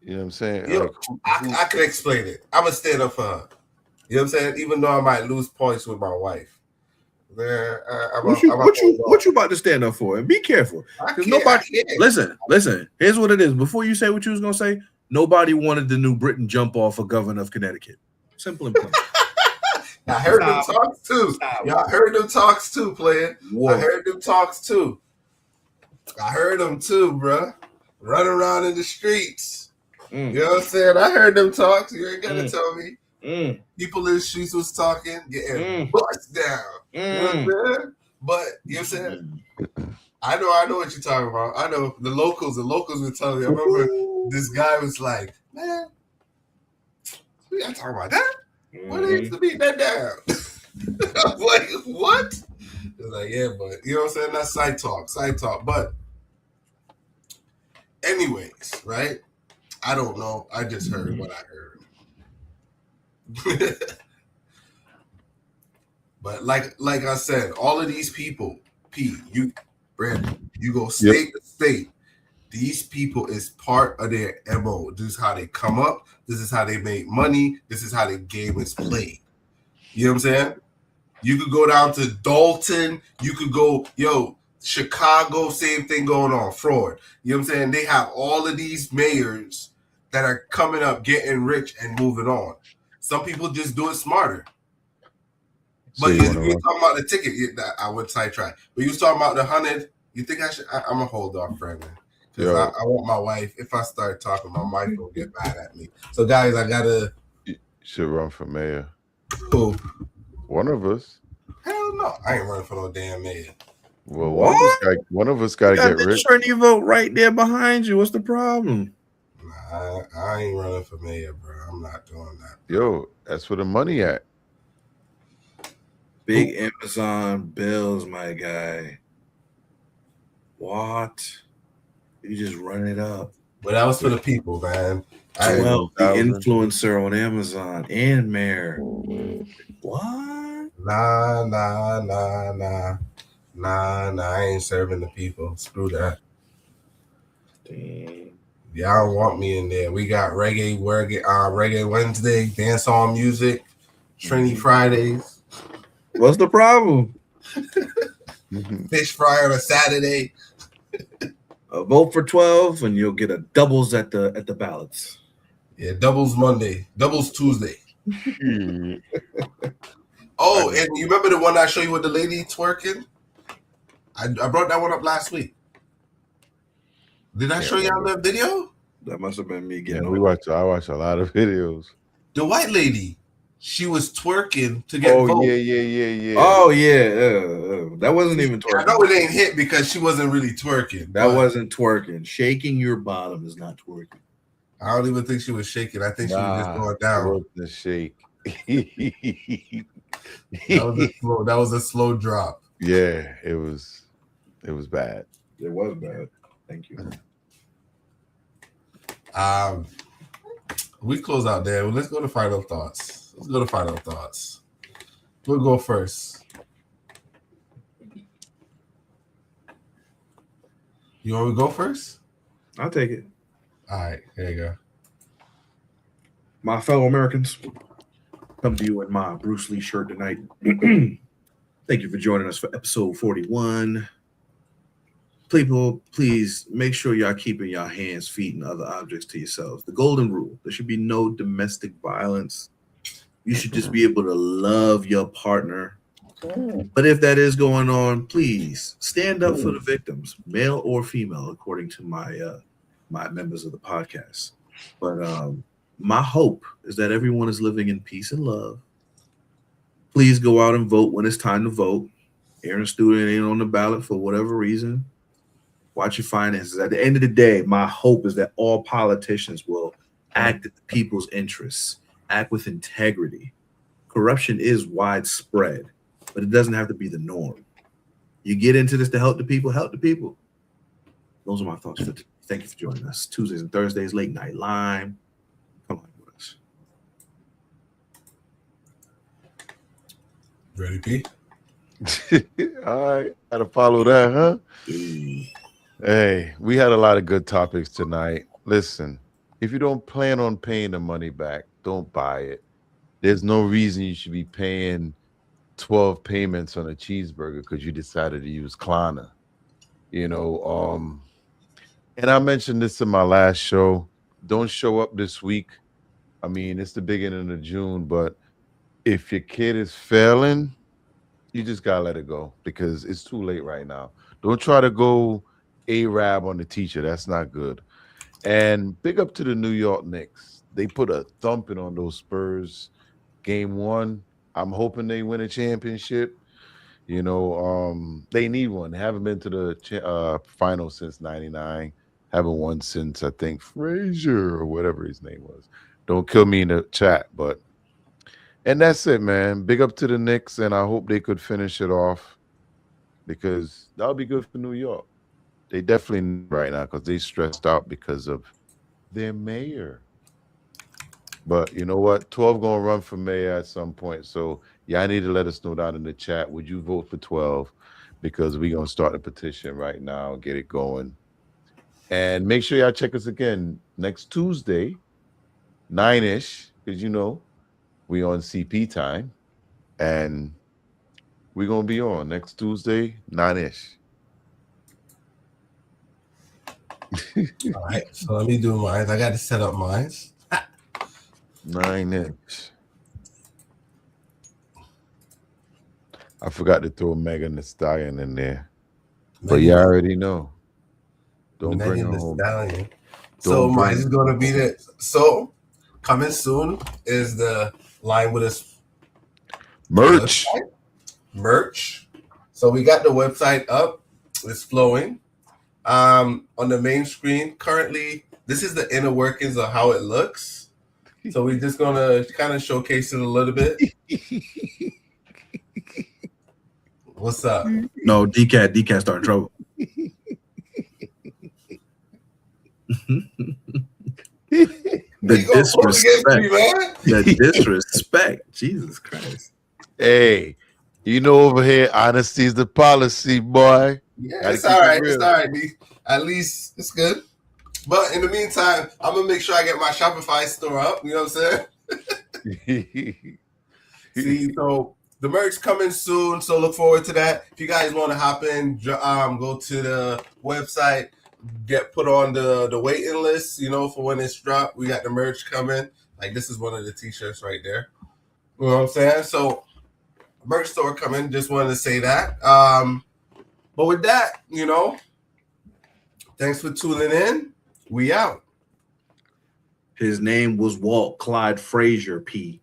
you know what I'm saying? Like, I can explain it. I'm going to stand up for her. You know what I'm saying? Even though I might lose points with my wife. What you about to stand up for? And be careful. Because nobody. Listen. Here's what it is. Before you say what you was gonna say, nobody wanted the New Britain jump off for governor of Connecticut. Simple and plain. I heard them talks too. Y'all heard them talks too, player. I heard them talks too. I heard them too, bro. Running around in the streets. You know what I'm saying? I heard them talks. You ain't gotta tell me. People in the streets was talking, getting bust down. You know what I'm saying? But you know what I'm saying? I know what you're talking about. I know the locals were telling me. I remember this guy was like, man, we gotta talk about that. What they used to beat that down. I'm like, what? It's like, yeah, but you know what I'm saying? That's side talk. But anyways, right? I don't know. I just heard what I heard. But like I said, all of these people, Brandon, you go state to state. These people is part of their MO. This is how they come up. This is how they make money. This is how the game is played. You know what I'm saying? You could go down to Dalton. You could go, Chicago, same thing going on. Fraud. You know what I'm saying? They have all of these mayors that are coming up, getting rich and moving on. Some people just do it smarter. But you were talking about the ticket. I would sidetrack. But you was talking about the 100. You think I should? I'm going to hold off, Brandon. Because I want my wife, if I start talking, my wife will get mad at me. So, guys, I got to. You should run for mayor. Who? One of us. Hell no. I ain't running for no damn mayor. Well, one of us got to get rich. Trinity vote right there behind you. What's the problem? Nah, I ain't running for mayor, bro. I'm not doing that. Yo, that's where the money at. Big Amazon bills, my guy. What? You just run it up. But that was for the people, man. The influencer on Amazon and mayor. What? Nah. I ain't serving the people. Screw that. Dang. Y'all don't want me in there. We got reggae Wednesday, dancehall music, Trinity Fridays. What's the problem? Fish fry on a Saturday. Vote for 12 and you'll get a doubles at the ballots. Yeah, doubles Monday, doubles Tuesday. Oh, and you remember the one I showed you with the lady twerking? I brought that one up last week. Did I show y'all that video? That must have been me getting. I watch a lot of videos. The white lady, she was twerking to get votes. Yeah. Oh yeah, that wasn't even twerking. I know it ain't hit because she wasn't really twerking. That wasn't twerking. Shaking your bottom is not twerking. I don't even think she was shaking. I think she was just going down. The shake. That was a slow drop. Yeah, it was bad. It was bad. Thank you. We close out there. Let's go to final thoughts. We'll go first. You want to go first? I'll take it. All right, there you go. My fellow Americans, come to you in my Bruce Lee shirt tonight. Thank you for joining us for episode 41. People, please make sure y'all keeping your hands, feet, and other objects to yourselves. The golden rule: there should be no domestic violence. You should just be able to love your partner. But if that is going on, please stand up for the victims, male or female, according to my members of the podcast. But my hope is that everyone is living in peace and love. Please go out and vote when it's time to vote. Aaron Student ain't on the ballot for whatever reason. Watch your finances. At the end of the day, my hope is that all politicians will act in the people's interests, act with integrity. Corruption is widespread, but it doesn't have to be the norm. You get into this to help the people, help the people. Those are my thoughts for today. Thank you for joining us. Tuesdays and Thursdays, Late Night Lime. Come on with us. Ready, P? All right. Gotta follow that, huh? Hey, we had a lot of good topics tonight. Listen, if you don't plan on paying the money back, don't buy it. There's no reason you should be paying 12 payments on a cheeseburger because you decided to use Klarna. And I mentioned this in my last show. Don't show up this week. I mean, it's the beginning of June, but if your kid is failing, you just gotta let it go because it's too late right now. Don't try to go Arab on the teacher. That's not good. And big up to the New York Knicks. They put a thumping on those Spurs game 1. I'm hoping they win a championship. You know, they need one. They haven't been to the final since '99. Haven't won since I think Frazier or whatever his name was. Don't kill me in the chat, but and that's it, man. Big up to the Knicks, and I hope they could finish it off because that'll be good for New York. They definitely need right now because they stressed out because of their mayor. But you know what? 12 gonna run for mayor at some point. So yeah, I need to let us know down in the chat. Would you vote for 12? Because we're gonna start a petition right now, get it going. And make sure y'all check us again next Tuesday, 9-ish, because you know we on CP time. And we're gonna be on next Tuesday, 9-ish. All right, so let me do mine. I got to set up mine. 9-ish. I forgot to throw Megan Thee Stallion in there. But you already know. Don't bring her home. Stallion. So mine is going to be the coming soon is the line with us merch. So we got the website up. It's flowing. On the main screen currently, this is the inner workings of how it looks. So we're just gonna kind of showcase it a little bit. What's up? No, DCAT starting trouble. The disrespect. Jesus Christ. Hey, you know over here, honesty is the policy, boy. Yeah, it's all right. It's all right, B. At least it's good. But in the meantime, I'm gonna make sure I get my Shopify store up. You know what I'm saying? See, so the merch coming soon. So look forward to that. If you guys want to hop in, go to the website, get put on the waiting list. You know, for when it's dropped, we got the merch coming. Like this is one of the t-shirts right there. You know what I'm saying? So merch store coming. Just wanted to say that. But with that, you know, thanks for tuning in. We out. His name was Walt Clyde Frazier, P.